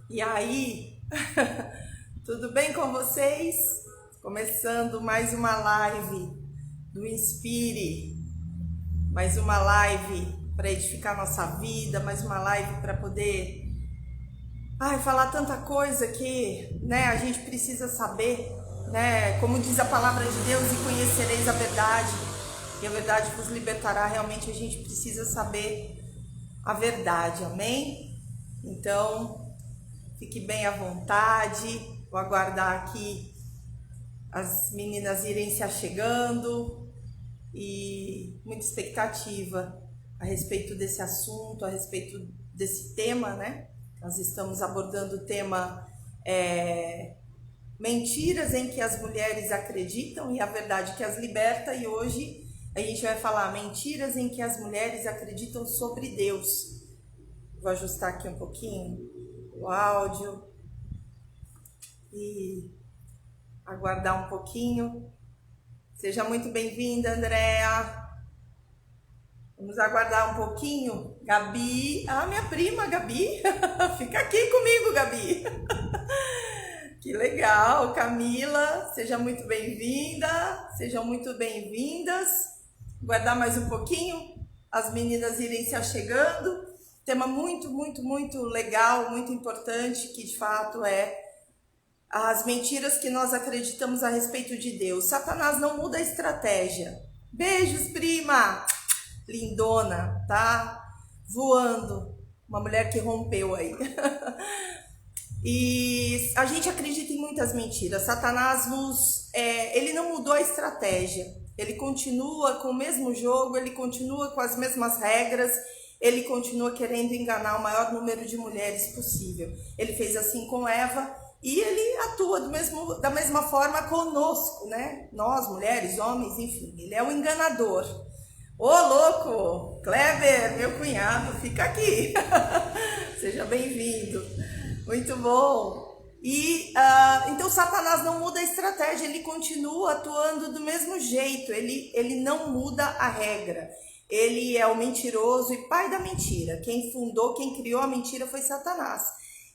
E aí, tudo bem com vocês? Começando mais uma live do Inspire, mais uma live para edificar nossa vida, mais uma live para poder falar tanta coisa que, a gente precisa saber, Como diz a palavra de Deus, e conhecereis a verdade, e a verdade vos libertará. Realmente a gente precisa saber a verdade, amém? Então, fique bem à vontade, vou aguardar aqui as meninas irem se achegando e muita expectativa a respeito desse assunto, a respeito desse tema, Nós estamos abordando o tema mentiras em que as mulheres acreditam e a verdade que as liberta, e hoje a gente vai falar mentiras em que as mulheres acreditam sobre Deus. Vou ajustar aqui um pouquinho o áudio e aguardar um pouquinho. Seja muito bem-vinda, Andréa. Vamos aguardar um pouquinho. Gabi, minha prima Gabi, fica aqui comigo, Gabi. Que legal. Camila, seja muito bem-vinda, sejam muito bem-vindas. Aguardar mais um pouquinho, as meninas irem se achegando. Tema muito, muito, muito legal, muito importante, que de fato é as mentiras que nós acreditamos a respeito de Deus. Satanás não muda a estratégia. Beijos, prima! Lindona, tá? Voando. Uma mulher que rompeu aí. E a gente acredita em muitas mentiras. Satanás ele não mudou a estratégia. Ele continua com o mesmo jogo, ele continua com as mesmas regras, ele continua querendo enganar o maior número de mulheres possível. Ele fez assim com Eva e ele atua da mesma forma conosco, Nós, mulheres, homens, enfim, ele é o enganador. Ô, louco! Kleber, meu cunhado, fica aqui. Seja bem-vindo. Muito bom. E então Satanás não muda a estratégia, ele continua atuando do mesmo jeito, ele não muda a regra. Ele é o mentiroso e pai da mentira. Quem fundou, quem criou a mentira foi Satanás.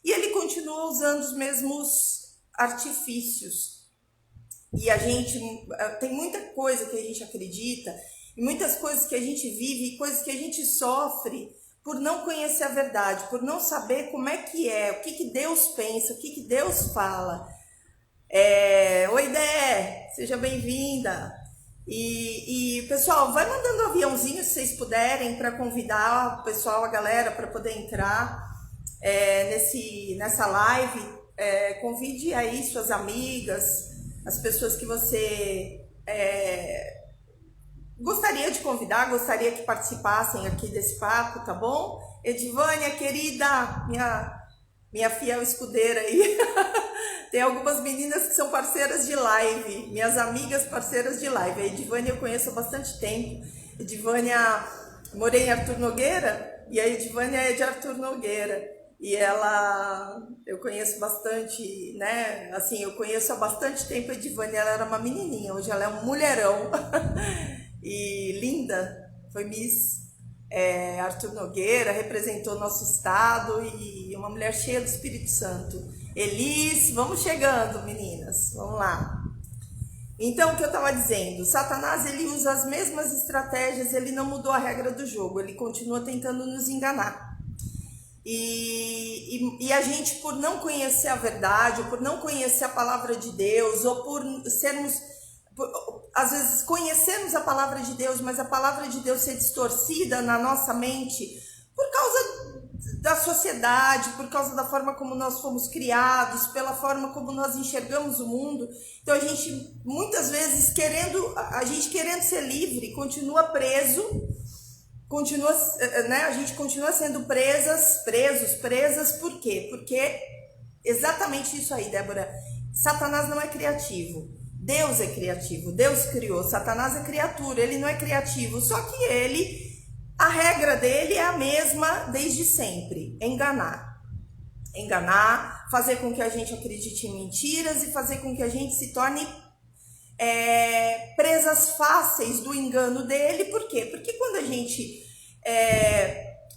E ele continua usando os mesmos artifícios. E a gente tem muita coisa que a gente acredita, e muitas coisas que a gente vive, e coisas que a gente sofre por não conhecer a verdade, por não saber como é, o que Deus pensa, o que Deus fala. Oi, Dé, seja bem-vinda. E pessoal, vai mandando um aviãozinho se vocês puderem, para convidar o pessoal, a galera, para poder entrar nessa live. Convide aí suas amigas, as pessoas que você gostaria de convidar, gostaria que participassem aqui desse papo, tá bom? Edivânia, querida, minha fiel escudeira aí. Tem algumas meninas que são parceiras de live, minhas amigas parceiras de live. A Edivânia eu conheço há bastante tempo. Edivânia, morei em Arthur Nogueira, e a Edivânia é de Arthur Nogueira. E eu conheço bastante, Assim, eu conheço há bastante tempo a Edivânia, ela era uma menininha, hoje ela é um mulherão. E linda, foi Miss Arthur Nogueira, representou nosso estado, e uma mulher cheia do Espírito Santo. Elis, vamos chegando, meninas, vamos lá. Então, o que eu estava dizendo, Satanás, ele usa as mesmas estratégias, ele não mudou a regra do jogo, ele continua tentando nos enganar. E a gente, por não conhecer a verdade, ou por não conhecer a palavra de Deus, ou por às vezes conhecemos a palavra de Deus, mas a palavra de Deus ser distorcida na nossa mente por causa da sociedade, por causa da forma como nós fomos criados, pela forma como nós enxergamos o mundo. Então a gente, muitas vezes, querendo ser livre, continua preso, a gente continua sendo presas. Por quê? Porque exatamente isso aí, Débora. Satanás não é criativo. Deus é criativo, Deus criou. Satanás é criatura, ele não é criativo, só que a regra dele é a mesma desde sempre: enganar, fazer com que a gente acredite em mentiras e fazer com que a gente se torne presas fáceis do engano dele. Por quê? Porque quando a gente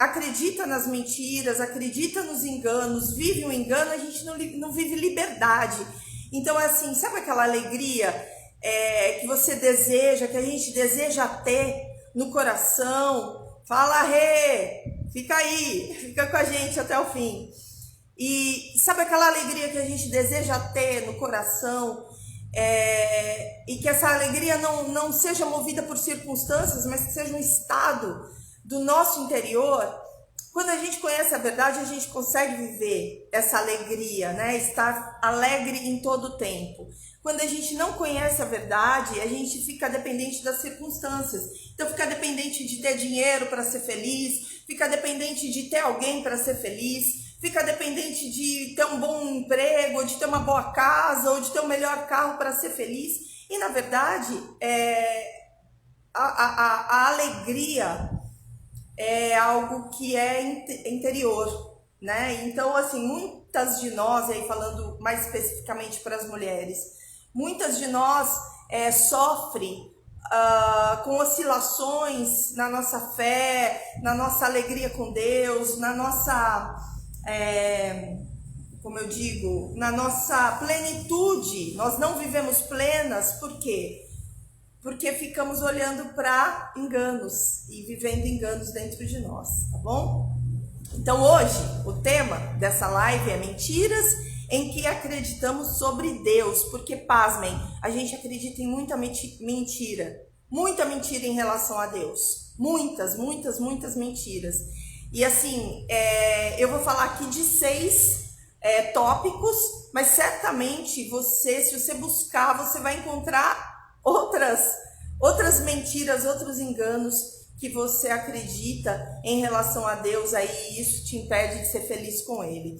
acredita nas mentiras, acredita nos enganos, vive um engano, a gente não vive liberdade. Então, é assim, sabe aquela alegria que você deseja, que a gente deseja ter no coração? Fala, Rê! Fica aí, fica com a gente até o fim. E sabe aquela alegria que a gente deseja ter no coração? E que essa alegria não seja movida por circunstâncias, mas que seja um estado do nosso interior. Quando a gente conhece a verdade, a gente consegue viver essa alegria, né? Estar alegre em todo o tempo. Quando a gente não conhece a verdade, a gente fica dependente das circunstâncias. Então, fica dependente de ter dinheiro para ser feliz, fica dependente de ter alguém para ser feliz, fica dependente de ter um bom emprego, ou de ter uma boa casa, ou de ter um melhor carro para ser feliz. E, na verdade, a alegria é algo que é interior, né? Então, assim, muitas de nós, aí falando mais especificamente para as mulheres, muitas de nós sofrem com oscilações na nossa fé, na nossa alegria com Deus, na nossa, como eu digo, na nossa plenitude. Nós não vivemos plenas, por quê? Porque ficamos olhando para enganos e vivendo enganos dentro de nós, tá bom? Então hoje o tema dessa live é mentiras em que acreditamos sobre Deus, porque pasmem, a gente acredita em muita mentira em relação a Deus, muitas mentiras. E assim, eu vou falar aqui de 6 tópicos, mas certamente se você buscar, você vai encontrar outras mentiras, outros enganos que você acredita em relação a Deus, aí isso te impede de ser feliz com Ele.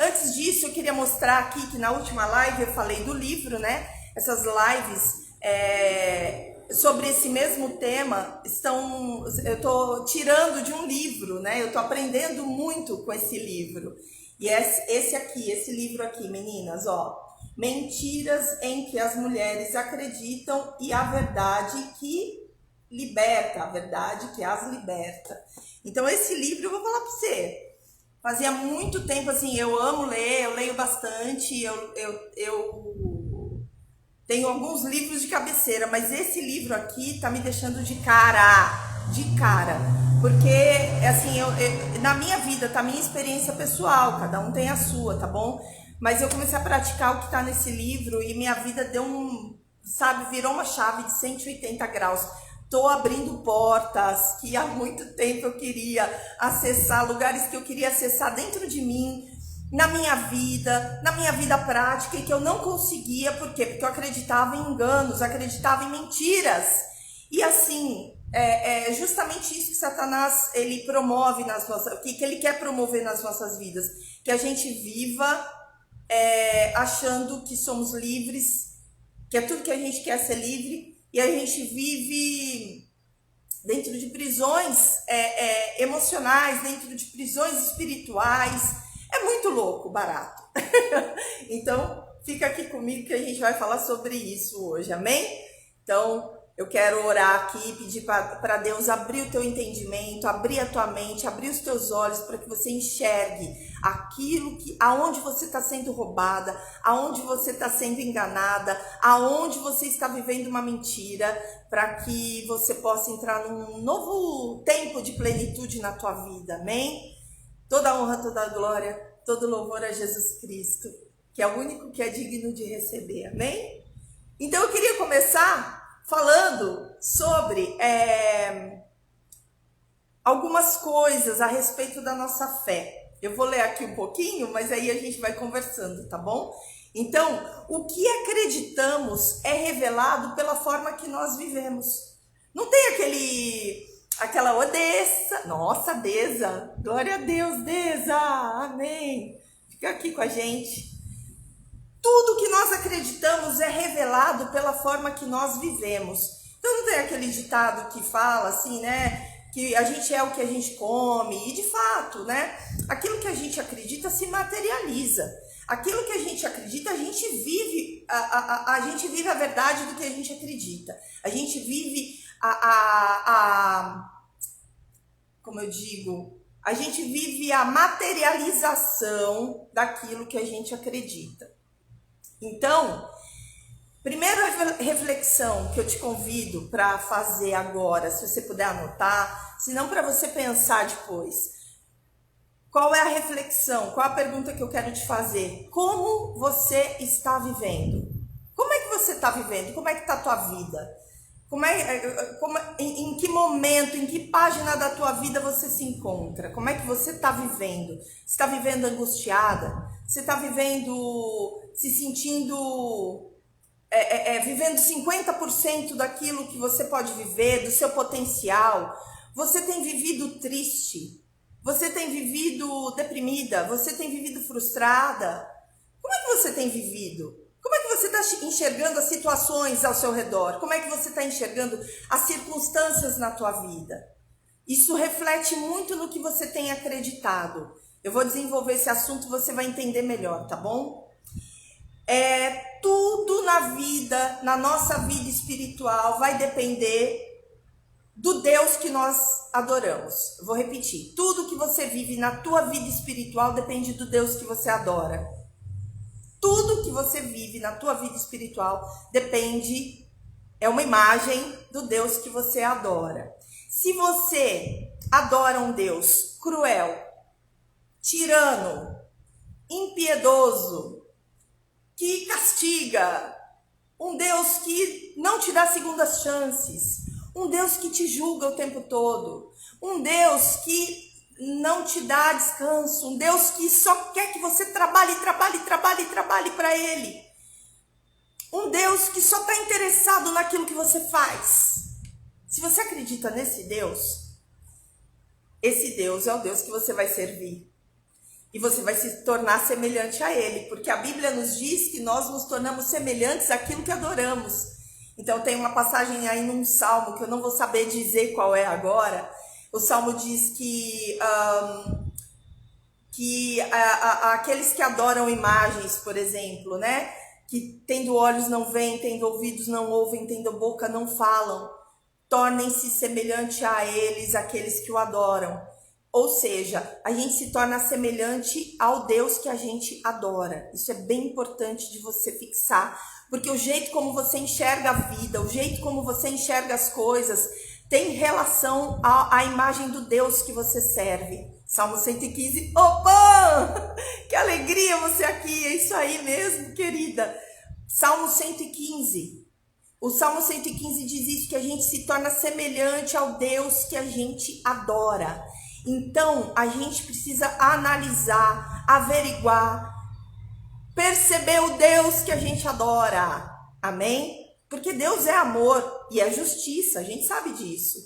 Antes disso, eu queria mostrar aqui que na última live eu falei do livro, né? Essas lives sobre esse mesmo tema eu estou tirando de um livro, né? Eu estou aprendendo muito com esse livro. E esse livro aqui, meninas, ó. Mentiras em que as mulheres acreditam e a verdade que liberta, a verdade que as liberta. Então, esse livro eu vou falar para você. Fazia muito tempo, assim, eu amo ler, eu leio bastante, eu tenho alguns livros de cabeceira, mas esse livro aqui tá me deixando de cara. Porque, assim, na minha vida, tá a minha experiência pessoal, cada um tem a sua, tá bom? Mas eu comecei a praticar o que está nesse livro e minha vida virou uma chave de 180 graus. Estou abrindo portas que há muito tempo eu queria acessar, lugares que eu queria acessar dentro de mim, na minha vida prática, e que eu não conseguia. Por quê? Porque eu acreditava em enganos, acreditava em mentiras. E assim, é justamente isso que Satanás ele promove que ele quer promover nas nossas vidas, que a gente viva achando que somos livres, que é tudo que a gente quer ser livre, e a gente vive dentro de prisões emocionais, dentro de prisões espirituais. É muito louco, barato. Então, fica aqui comigo que a gente vai falar sobre isso hoje, amém? Então, eu quero orar aqui, pedir para Deus abrir o teu entendimento, abrir a tua mente, abrir os teus olhos para que você enxergue aonde você está sendo roubada, aonde você está sendo enganada, aonde você está vivendo uma mentira, para que você possa entrar num novo tempo de plenitude na tua vida, amém? Toda honra, toda glória, todo louvor a Jesus Cristo, que é o único que é digno de receber, amém? Então eu queria começar falando sobre algumas coisas a respeito da nossa fé. Eu vou ler aqui um pouquinho, mas aí a gente vai conversando, tá bom? Então, o que acreditamos é revelado pela forma que nós vivemos. Não tem aquela Odessa, nossa, Deza, glória a Deus, Deza, amém. Fica aqui com a gente. Tudo que nós acreditamos é revelado pela forma que nós vivemos. Então não tem aquele ditado que fala assim, né? Que a gente é o que a gente come. E de fato, né? Aquilo que a gente acredita se materializa. Aquilo que a gente acredita, a gente vive a verdade do que a gente acredita. A gente vive como eu digo, A gente vive a materialização daquilo que a gente acredita. Então, primeira reflexão que eu te convido para fazer agora, se você puder anotar, se não para você pensar depois. Qual é a reflexão? Qual a pergunta que eu quero te fazer? Como você está vivendo? Como é que você está vivendo? Como é que está a tua vida? Em que momento, em que página da tua vida você se encontra? Como é que você está vivendo? Você está vivendo angustiada? Você está vivendo, se sentindo, vivendo 50% daquilo que você pode viver, do seu potencial? Você tem vivido triste? Você tem vivido deprimida? Você tem vivido frustrada? Como é que você tem vivido? Como é que você está enxergando as situações ao seu redor? Como é que você está enxergando as circunstâncias na tua vida? Isso reflete muito no que você tem acreditado. Eu vou desenvolver esse assunto e você vai entender melhor, tá bom? Tudo na vida, na nossa vida espiritual, vai depender do Deus que nós adoramos. Eu vou repetir. Tudo que você vive na tua vida espiritual depende do Deus que você adora. Tudo que você vive na tua vida espiritual é uma imagem do Deus que você adora. Se você adora um Deus cruel, tirano, impiedoso, que castiga, um Deus que não te dá segundas chances, um Deus que te julga o tempo todo, um Deus que não te dá descanso, um Deus que só quer que você trabalhe para Ele, um Deus que só está interessado naquilo que você faz. Se você acredita nesse Deus, esse Deus é o Deus que você vai servir e você vai se tornar semelhante a Ele, porque a Bíblia nos diz que nós nos tornamos semelhantes àquilo que adoramos. Então tem uma passagem aí num salmo que eu não vou saber dizer qual é agora. O salmo diz que aqueles que adoram imagens, por exemplo, né? Que tendo olhos não veem, tendo ouvidos não ouvem, tendo boca não falam, tornem-se semelhante a eles, aqueles que o adoram. Ou seja, a gente se torna semelhante ao Deus que a gente adora. Isso é bem importante de você fixar, porque o jeito como você enxerga a vida, o jeito como você enxerga as coisas, tem relação à imagem do Deus que você serve. Salmo 115. Opa! Que alegria você aqui! É isso aí mesmo, querida. Salmo 115. O Salmo 115 diz isso, que a gente se torna semelhante ao Deus que a gente adora. Então, a gente precisa analisar, averiguar, perceber o Deus que a gente adora. Amém? Porque Deus é amor e é justiça, a gente sabe disso.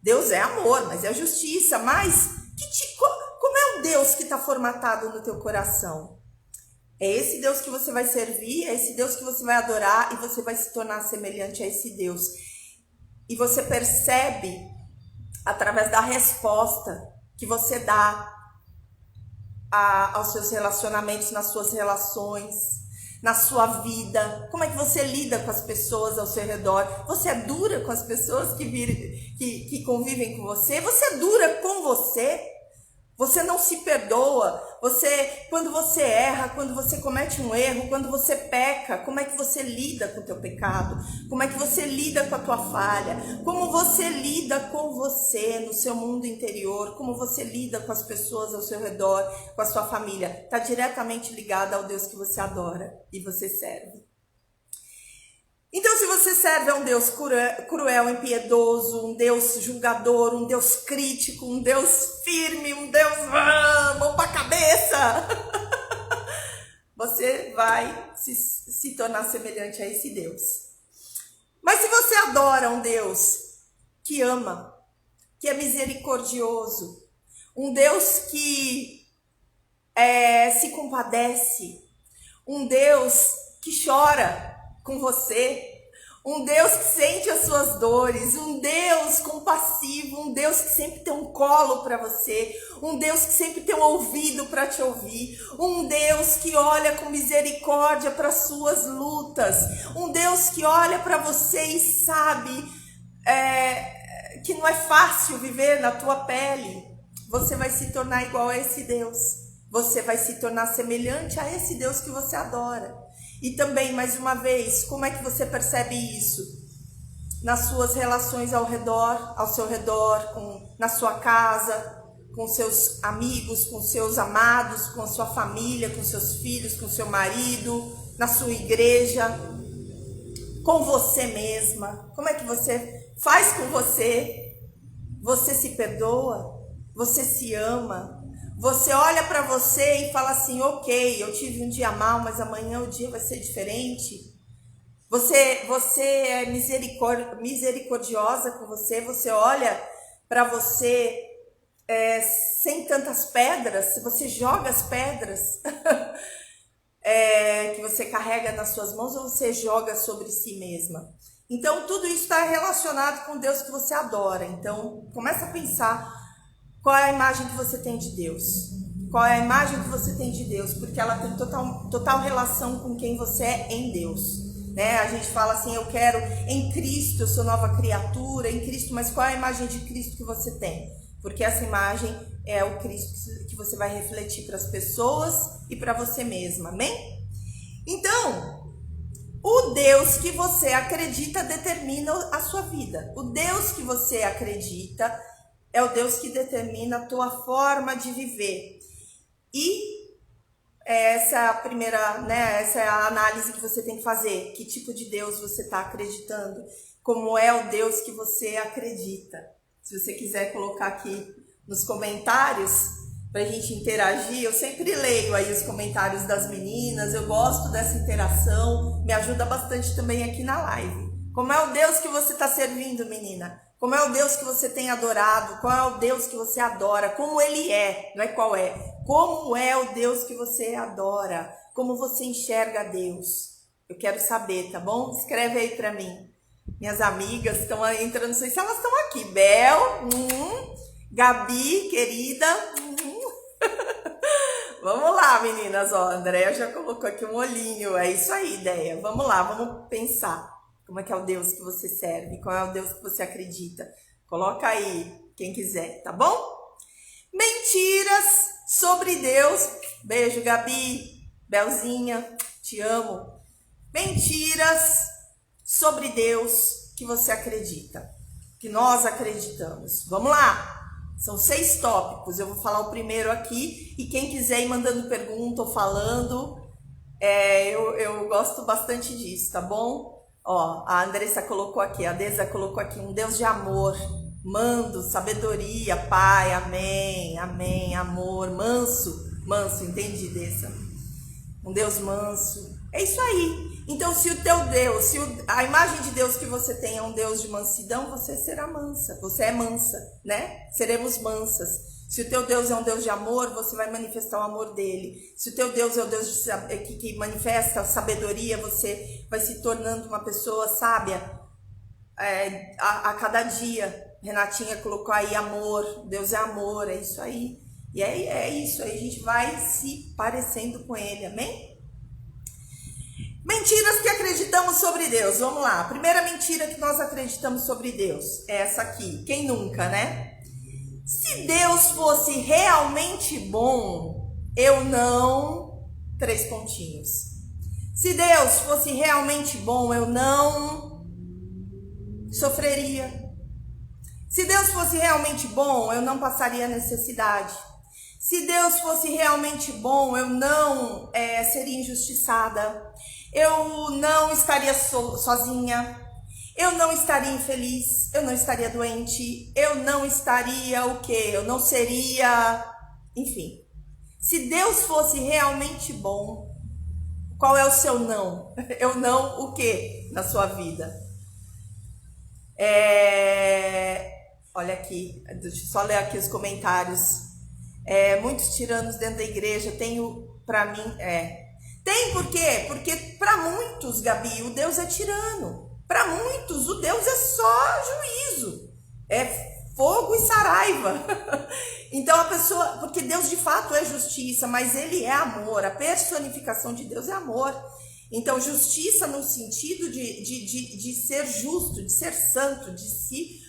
Deus é amor, mas é justiça. Mas como é o Deus que está formatado no teu coração? É esse Deus que você vai servir, é esse Deus que você vai adorar e você vai se tornar semelhante a esse Deus. E você percebe através da resposta que você dá aos seus relacionamentos, nas suas relações, na sua vida. Como é que você lida com as pessoas ao seu redor? Você é dura com as pessoas que convivem com você? Você é dura com você? Você não se perdoa? Quando você erra, quando você comete um erro, quando você peca, como é que você lida com o teu pecado? Como é que você lida com a tua falha? Como você lida com você no seu mundo interior? Como você lida com as pessoas ao seu redor, com a sua família? Está diretamente ligada ao Deus que você adora e você serve. Então, se você serve a um Deus cruel, impiedoso, um Deus julgador, um Deus crítico, um Deus firme, um Deus mão pra cabeça, você vai se tornar semelhante a esse Deus. Mas se você adora um Deus que ama, que é misericordioso, um Deus que se compadece, um Deus que chora com você, um Deus que sente as suas dores, um Deus compassivo, um Deus que sempre tem um colo para você, um Deus que sempre tem um ouvido para te ouvir, um Deus que olha com misericórdia para as suas lutas, um Deus que olha para você e sabe que não é fácil viver na tua pele, você vai se tornar igual a esse Deus. Você vai se tornar semelhante a esse Deus que você adora. E também, mais uma vez, como é que você percebe isso? Nas suas relações ao seu redor, na sua casa, com seus amigos, com seus amados, com a sua família, com seus filhos, com seu marido, na sua igreja, com você mesma. Como é que você faz com você? Você se perdoa? Você se ama? Você olha para você e fala assim, ok, eu tive um dia mal, mas amanhã o dia vai ser diferente. Você é misericordiosa com você, você olha para você sem tantas pedras, você joga as pedras que você carrega nas suas mãos ou você joga sobre si mesma. Então tudo isso está relacionado com Deus que você adora. Então começa a pensar qual é a imagem que você tem de Deus. Qual é a imagem que você tem de Deus? Porque ela tem total relação com quem você é em Deus. Né? A gente fala assim, eu quero em Cristo, eu sou nova criatura, em Cristo, mas qual é a imagem de Cristo que você tem? Porque essa imagem é o Cristo que você vai refletir para as pessoas e para você mesma, amém? Então, o Deus que você acredita determina a sua vida. O Deus que você acredita é o Deus que determina a tua forma de viver. E essa é a primeira, né? Essa é a análise que você tem que fazer. Que tipo de Deus você está acreditando? Como é o Deus que você acredita? Se você quiser colocar aqui nos comentários para a gente interagir, eu sempre leio aí os comentários das meninas. Eu gosto dessa interação, me ajuda bastante também aqui na live. Como é o Deus que você está servindo, menina? Como é o Deus que você tem adorado? Qual é o Deus que você adora? Como ele é, não é qual é. Como é o Deus que você adora? Como você enxerga Deus? Eu quero saber, tá bom? Escreve aí pra mim. Minhas amigas estão entrando, não sei se elas estão aqui. Bel, Gabi, querida. Vamos lá, meninas. Ó, a Andréia já colocou aqui um olhinho. É isso aí, ideia. Vamos lá, vamos pensar. Como é que é o Deus que você serve? Qual é o Deus que você acredita? Coloca aí, quem quiser, tá bom? Mentiras sobre Deus. Beijo, Gabi. Belzinha, te amo. Mentiras sobre Deus que você acredita. Que nós acreditamos. Vamos lá. São 6 tópicos. Eu vou falar o primeiro aqui. E quem quiser ir mandando pergunta ou falando, eu gosto bastante disso, tá bom? Ó, a Andressa colocou aqui, a Deza colocou aqui, um Deus de amor, mando, sabedoria, Pai, amém, amém, amor, manso, entendi, Deza. Um Deus manso, é isso aí. Então, se o teu Deus, a imagem de Deus que você tem é um Deus de mansidão, você será mansa, você é mansa, né? Seremos mansas. Se o teu Deus é um Deus de amor, você vai manifestar o amor dele. Se o teu Deus é o Deus que manifesta a sabedoria, você vai se tornando uma pessoa sábia a cada dia. Renatinha colocou aí amor, Deus é amor, é isso aí. E é isso aí, a gente vai se parecendo com ele, amém? Mentiras que acreditamos sobre Deus, vamos lá. A primeira mentira que nós acreditamos sobre Deus é essa aqui, quem nunca, né? Se Deus fosse realmente bom, eu não... 3 pontinhos. Se Deus fosse realmente bom, eu não sofreria. Se Deus fosse realmente bom, eu não passaria necessidade. Se Deus fosse realmente bom, eu não seria injustiçada. Eu não estaria sozinha. Eu não estaria infeliz, eu não estaria doente, eu não estaria o quê? Eu não seria... Enfim, se Deus fosse realmente bom, qual é o seu não? Eu não o quê na sua vida? Olha aqui, deixa eu só ler aqui os comentários. Muitos tiranos dentro da igreja, tenho pra mim... Tem por quê? Porque pra muitos, Gabi, o Deus é tirano. Para muitos, o Deus é só juízo, é fogo e saraiva. Então a pessoa, porque Deus de fato é justiça, mas ele é amor, a personificação de Deus é amor. Então justiça no sentido de ser justo, de ser santo, de se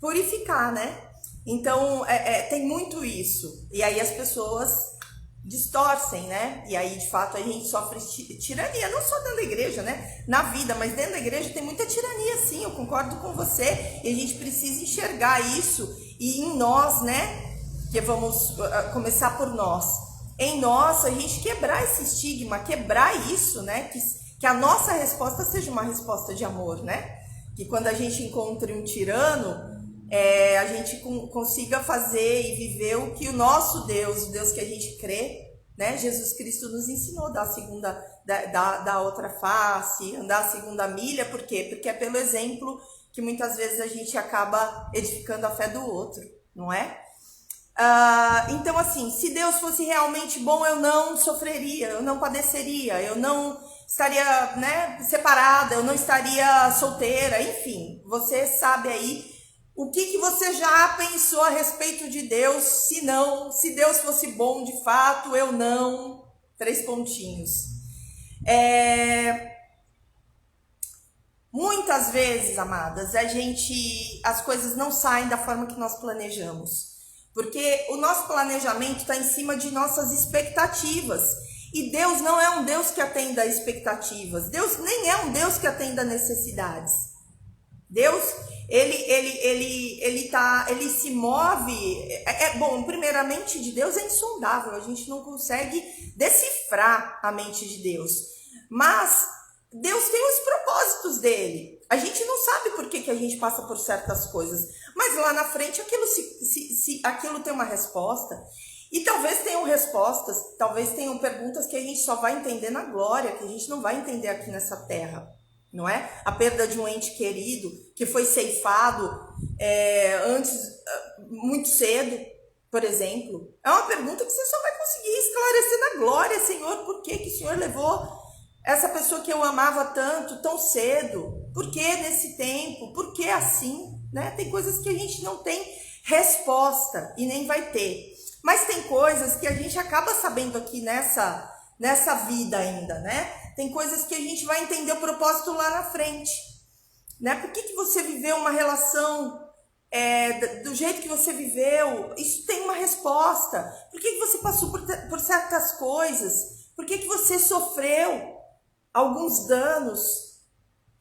purificar, né? Então, tem muito isso. E aí as pessoas distorcem, né? E aí, de fato, a gente sofre tirania, não só dentro da igreja, né? Na vida, mas dentro da igreja tem muita tirania, sim, eu concordo com você. E a gente precisa enxergar isso. E em nós, né? Que vamos começar por nós. Em nós, a gente quebrar esse estigma, quebrar isso, né? Que a nossa resposta seja uma resposta de amor, né? Que quando a gente encontre um tirano, a gente consiga fazer e viver o que o nosso Deus, o Deus que a gente crê, né? Jesus Cristo nos ensinou, da outra face, andar a segunda milha. Por quê? Porque é pelo exemplo que muitas vezes a gente acaba edificando a fé do outro, não é? Então, assim, se Deus fosse realmente bom, eu não sofreria, eu não padeceria, eu não estaria, né, separada, eu não estaria solteira, enfim, você sabe aí o que você já pensou a respeito de Deus. Se Deus fosse bom de fato, eu não. 3 pontinhos. Muitas vezes, amadas, as coisas não saem da forma que nós planejamos. Porque o nosso planejamento está em cima de nossas expectativas. E Deus não é um Deus que atenda a expectativas. Deus nem é um Deus que atenda a necessidades. Deus, ele se move. Bom, primeiramente de Deus é insondável. A gente não consegue decifrar a mente de Deus. Mas Deus tem os propósitos dele. A gente não sabe por que a gente passa por certas coisas, mas lá na frente aquilo tem uma resposta. E talvez tenham respostas, talvez tenham perguntas que a gente só vai entender na glória, que a gente não vai entender aqui nessa terra, não é? A perda de um ente querido que foi ceifado antes, muito cedo, por exemplo, é uma pergunta que você só vai conseguir esclarecer na glória. Senhor, por que o Senhor levou essa pessoa que eu amava tanto, tão cedo? Por que nesse tempo? Por que assim? Né? Tem coisas que a gente não tem resposta e nem vai ter. Mas tem coisas que a gente acaba sabendo aqui nessa vida ainda, né? Tem coisas que a gente vai entender o propósito lá na frente. Né? Por que você viveu uma relação do jeito que você viveu? Isso tem uma resposta. Por que você passou por certas coisas? Por que você sofreu alguns danos?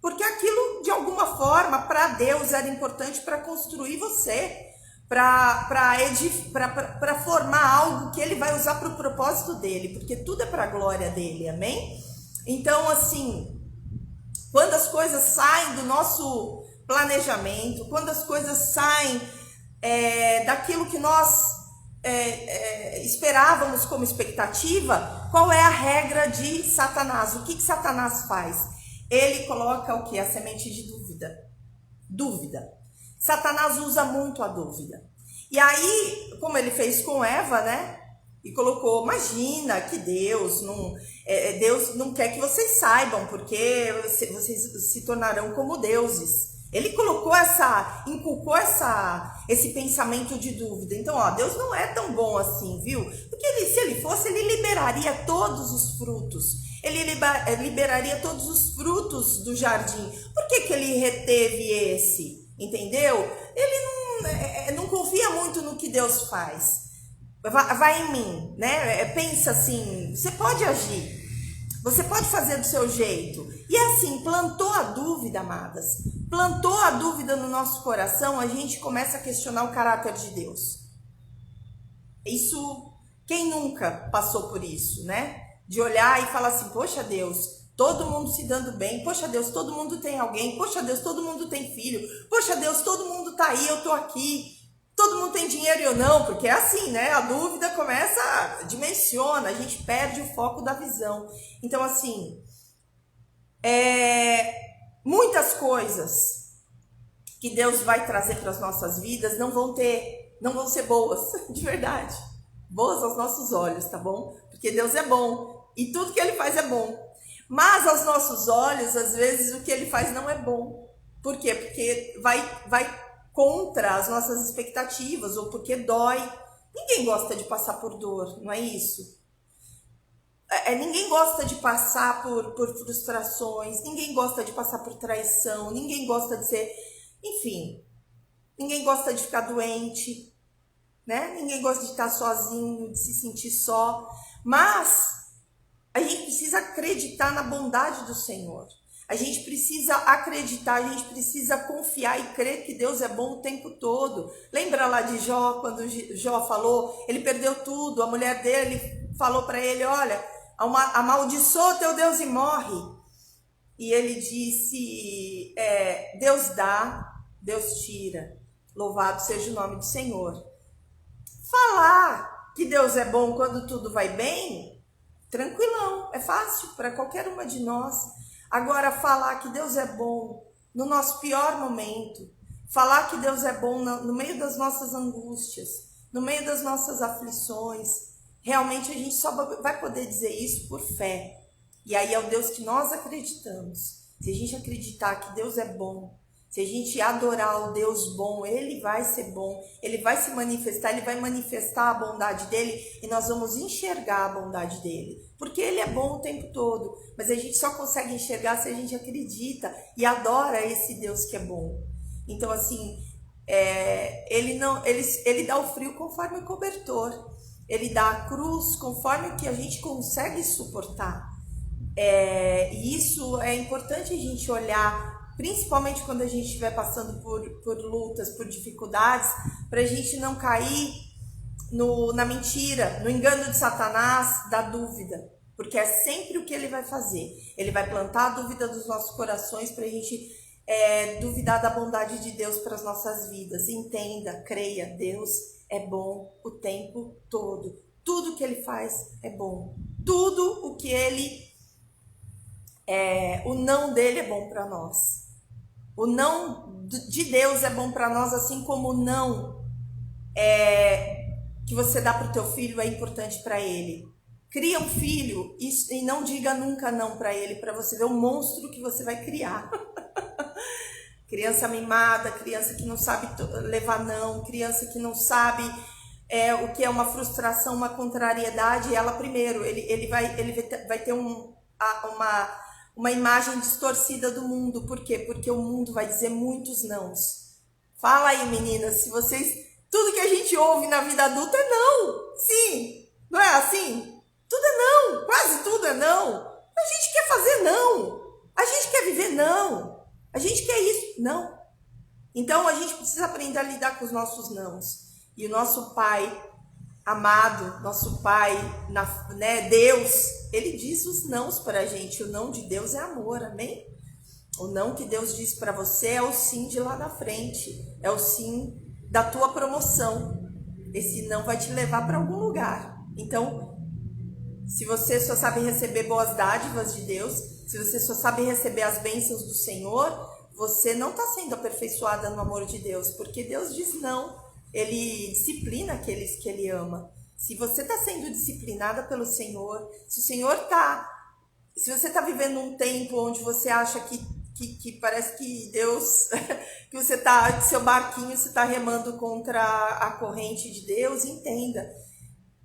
Porque aquilo, de alguma forma, para Deus era importante para construir você, para formar algo que ele vai usar para o propósito dele, porque tudo é para a glória dele, amém? Então, assim, quando as coisas saem do nosso planejamento, quando as coisas saem daquilo que nós esperávamos como expectativa, qual é a regra de Satanás? O que Satanás faz? Ele coloca o que? A semente de dúvida. Satanás usa muito a dúvida. E aí, como ele fez com Eva, né? E colocou, imagina que Deus não quer que vocês saibam, porque vocês se tornarão como deuses. Ele inculcou esse pensamento de dúvida. Então, Deus não é tão bom assim, viu? Porque se ele fosse, ele liberaria todos os frutos. Ele liberaria todos os frutos do jardim. Por que ele reteve esse? Entendeu? Ele não confia muito no que Deus faz. Vai em mim, né? Pensa assim, você pode agir. Você pode fazer do seu jeito. E assim, plantou a dúvida, amadas. Plantou a dúvida no nosso coração, a gente começa a questionar o caráter de Deus. Isso, quem nunca passou por isso, né? De olhar e falar assim, poxa Deus, todo mundo se dando bem. Poxa Deus, todo mundo tem alguém. Poxa Deus, todo mundo tem filho. Poxa Deus, todo mundo tá aí, eu tô aqui. Todo mundo tem dinheiro e eu não, porque é assim, né? A dúvida dimensiona, a gente perde o foco da visão. Então, assim, muitas coisas que Deus vai trazer para as nossas vidas não vão ser boas, de verdade. Boas aos nossos olhos, tá bom? Porque Deus é bom e tudo que Ele faz é bom. Mas aos nossos olhos, às vezes, o que Ele faz não é bom. Por quê? Porque vai contra as nossas expectativas, ou porque dói. Ninguém gosta de passar por dor, não é isso? Ninguém gosta de passar por frustrações, ninguém gosta de passar por traição, ninguém gosta de ser... Enfim, ninguém gosta de ficar doente, né? Ninguém gosta de estar sozinho, de se sentir só, mas a gente precisa acreditar na bondade do Senhor. A gente precisa acreditar, a gente precisa confiar e crer que Deus é bom o tempo todo. Lembra lá de Jó, quando Jó falou, ele perdeu tudo, a mulher dele falou para ele, olha, amaldiçoa teu Deus e morre. E ele disse, Deus dá, Deus tira, louvado seja o nome do Senhor. Falar que Deus é bom quando tudo vai bem, tranquilão, é fácil para qualquer uma de nós. Agora, falar que Deus é bom no nosso pior momento, falar que Deus é bom no meio das nossas angústias, no meio das nossas aflições, realmente a gente só vai poder dizer isso por fé. E aí é o Deus que nós acreditamos. Se a gente acreditar que Deus é bom, se a gente adorar o Deus bom, Ele vai ser bom, Ele vai se manifestar, Ele vai manifestar a bondade dEle e nós vamos enxergar a bondade dEle. Porque Ele é bom o tempo todo, mas a gente só consegue enxergar se a gente acredita e adora esse Deus que é bom. Então assim, Ele dá o frio conforme o cobertor, Ele dá a cruz conforme o que a gente consegue suportar. E isso é importante a gente olhar, principalmente quando a gente estiver passando por lutas, por dificuldades, para a gente não cair na mentira, no engano de Satanás, da dúvida, porque é sempre o que ele vai fazer. Ele vai plantar a dúvida dos nossos corações para a gente duvidar da bondade de Deus para as nossas vidas. Entenda, creia, Deus é bom o tempo todo. Tudo que ele faz é bom. Tudo o que ele o não dele é bom para nós. O não de Deus é bom para nós, assim como o não que você dá para o teu filho é importante para ele. Cria um filho e não diga nunca não para ele, para você ver o monstro que você vai criar. Criança mimada, criança que não sabe levar não, criança que não sabe o que é uma frustração, uma contrariedade. Ela primeiro, ele vai ter uma imagem distorcida do mundo. Por quê? Porque o mundo vai dizer muitos nãos. Fala aí, meninas, se vocês... Tudo que a gente ouve na vida adulta é não. Sim, não é assim? Tudo é não, quase tudo é não. A gente quer fazer não. A gente quer viver não. A gente quer isso, não. Então a gente precisa aprender a lidar com os nossos nãos. E o nosso Pai amado, nosso Pai, Deus, Ele diz os nãos para a gente. O não de Deus é amor, amém? O não que Deus diz para você é o sim de lá na frente. É o sim da tua promoção. Esse não vai te levar para algum lugar. Então, se você só sabe receber boas dádivas de Deus, se você só sabe receber as bênçãos do Senhor, você não está sendo aperfeiçoada no amor de Deus, porque Deus diz não. Ele disciplina aqueles que Ele ama. Se você está sendo disciplinada pelo Senhor, se você está vivendo um tempo onde você acha que parece que Deus, que você tá, seu barquinho, você está remando contra a corrente de Deus, entenda.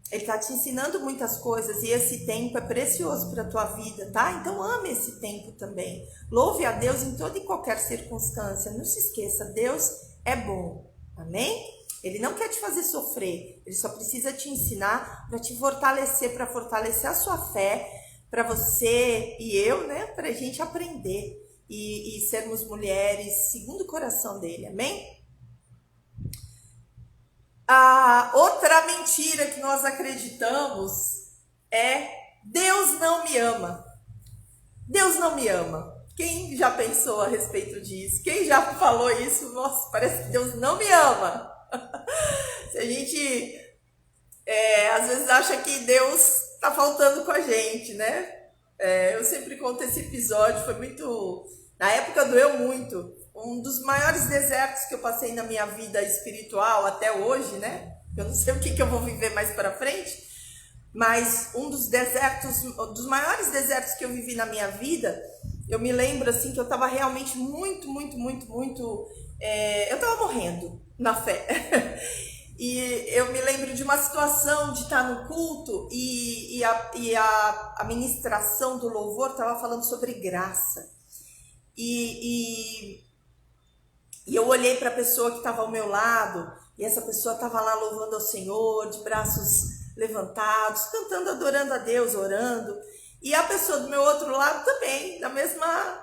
Ele está te ensinando muitas coisas e esse tempo é precioso para a tua vida, tá? Então ame esse tempo também. Louve a Deus em toda e qualquer circunstância. Não se esqueça, Deus é bom. Amém? Ele não quer te fazer sofrer. Ele só precisa te ensinar para te fortalecer, para fortalecer a sua fé, para você e eu, né? Para a gente aprender e sermos mulheres segundo o coração dele. Amém? A outra mentira que nós acreditamos é Deus não me ama. Deus não me ama. Quem já pensou a respeito disso? Quem já falou isso? Nossa, parece que Deus não me ama. Se a gente às vezes acha que Deus está faltando com a gente, né? Eu sempre conto esse episódio, foi muito... Na época doeu muito. Um dos maiores desertos que eu passei na minha vida espiritual até hoje, né? Eu não sei o que eu vou viver mais para frente, mas um dos maiores desertos que eu vivi na minha vida, eu me lembro assim que eu estava realmente muito, eu estava morrendo na fé. E eu me lembro de uma situação de estar no culto e a ministração do louvor estava falando sobre graça. E eu olhei para a pessoa que estava ao meu lado e essa pessoa estava lá louvando ao Senhor, de braços levantados, cantando, adorando a Deus, orando. E a pessoa do meu outro lado também, na mesma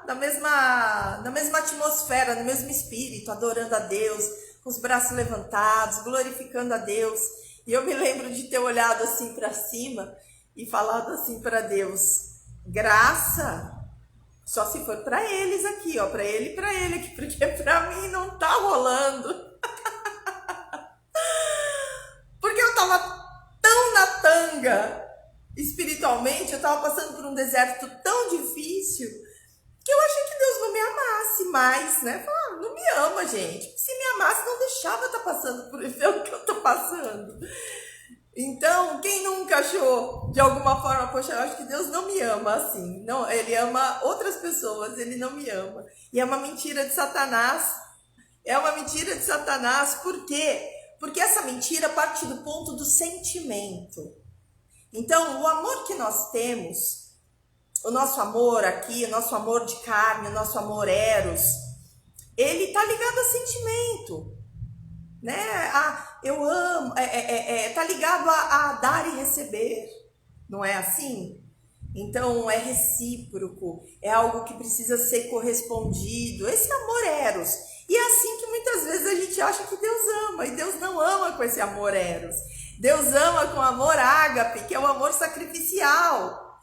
atmosfera, no mesmo espírito, adorando a Deus, com os braços levantados, glorificando a Deus. E eu me lembro de ter olhado assim para cima e falado assim para Deus: graça só se for para eles aqui, ó, para ele e para ele aqui, porque para mim não tá rolando. Porque eu tava tão na tanga espiritualmente, eu tava passando por um deserto tão difícil que eu achei que Deus não me amasse mais, né? Falar, não me ama, gente. Se me amasse, não deixava eu estar passando por isso que eu tô passando. Então, quem nunca achou de alguma forma, poxa, eu acho que Deus não me ama assim. Não, ele ama outras pessoas, ele não me ama. E é uma mentira de Satanás. É uma mentira de Satanás, por quê? Porque essa mentira parte do ponto do sentimento. Então, o amor que nós temos, o nosso amor aqui, o nosso amor de carne, o nosso amor eros, ele tá ligado a sentimento, né? Eu amo, tá ligado a dar e receber, não é assim? Então, é recíproco, é algo que precisa ser correspondido, esse amor eros. E é assim que muitas vezes a gente acha que Deus ama, e Deus não ama com esse amor eros. Deus ama com amor ágape, que é o amor sacrificial.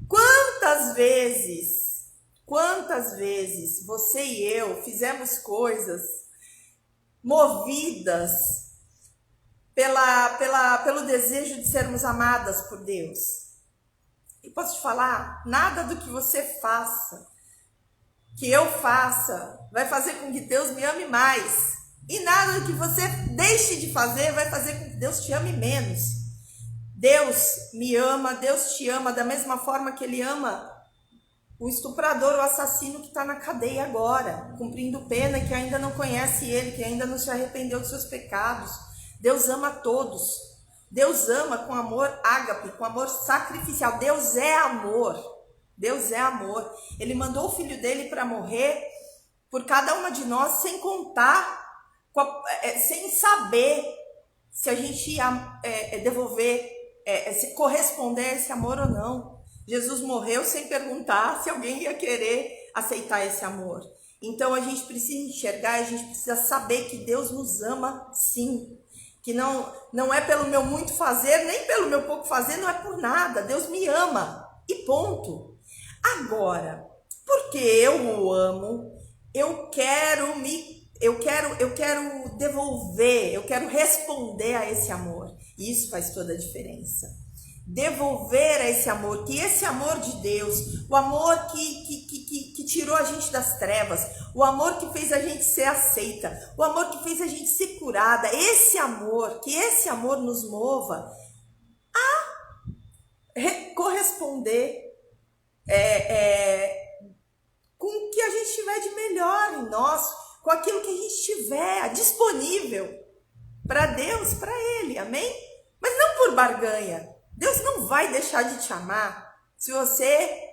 Quantas vezes você e eu fizemos coisas movidas pelo desejo de sermos amadas por Deus? E posso te falar, nada do que você faça, que eu faça, vai fazer com que Deus me ame mais. E nada do que você deixe de fazer vai fazer com que Deus te ame menos. Deus me ama, Deus te ama da mesma forma que Ele ama o estuprador, o assassino que está na cadeia agora, cumprindo pena, que ainda não conhece Ele, que ainda não se arrependeu dos seus pecados. Deus ama todos. Deus ama com amor ágape, com amor sacrificial. Deus é amor. Deus é amor. Ele mandou o Filho dele para morrer por cada uma de nós, sem contar, sem saber se a gente ia devolver, se corresponder a esse amor ou não. Jesus morreu sem perguntar se alguém ia querer aceitar esse amor. Então a gente precisa enxergar, a gente precisa saber que Deus nos ama sim. Que não é pelo meu muito fazer, nem pelo meu pouco fazer, não é por nada. Deus me ama e ponto. Agora, porque eu o amo, eu quero devolver, eu quero responder a esse amor. E isso faz toda a diferença. Devolver a esse amor, que esse amor de Deus, o amor que tirou a gente das trevas, o amor que fez a gente ser aceita, o amor que fez a gente ser curada, que esse amor nos mova a corresponder com o que a gente tiver de melhor em nós, com aquilo que a gente tiver disponível para Deus, para Ele, amém? Mas não por barganha. Deus não vai deixar de te amar se você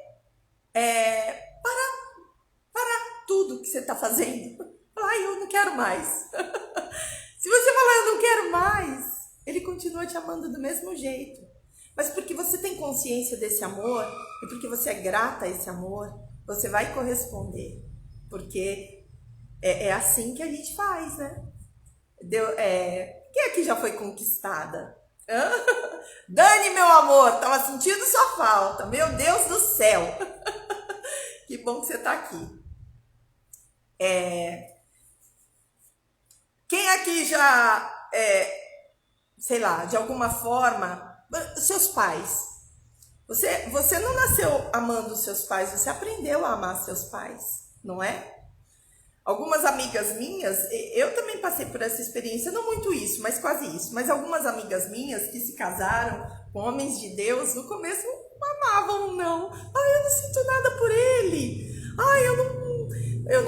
parar tudo que você está fazendo. Falar, eu não quero mais. Se você falar, eu não quero mais, Ele continua te amando do mesmo jeito. Mas porque você tem consciência desse amor, e porque você é grata a esse amor, você vai corresponder. Porque é assim que a gente faz, né? Quem aqui já foi conquistada? Dani, meu amor, tava sentindo sua falta. Meu Deus do céu. Que bom que você tá aqui. Quem aqui já, sei lá, de alguma forma, seus pais. Você não nasceu amando os seus pais, você aprendeu a amar seus pais, não é? Algumas amigas minhas, eu também passei por essa experiência, não muito isso, mas quase isso. Mas algumas amigas minhas que se casaram com homens de Deus, no começo não amavam, não. Eu não sinto nada por ele. Eu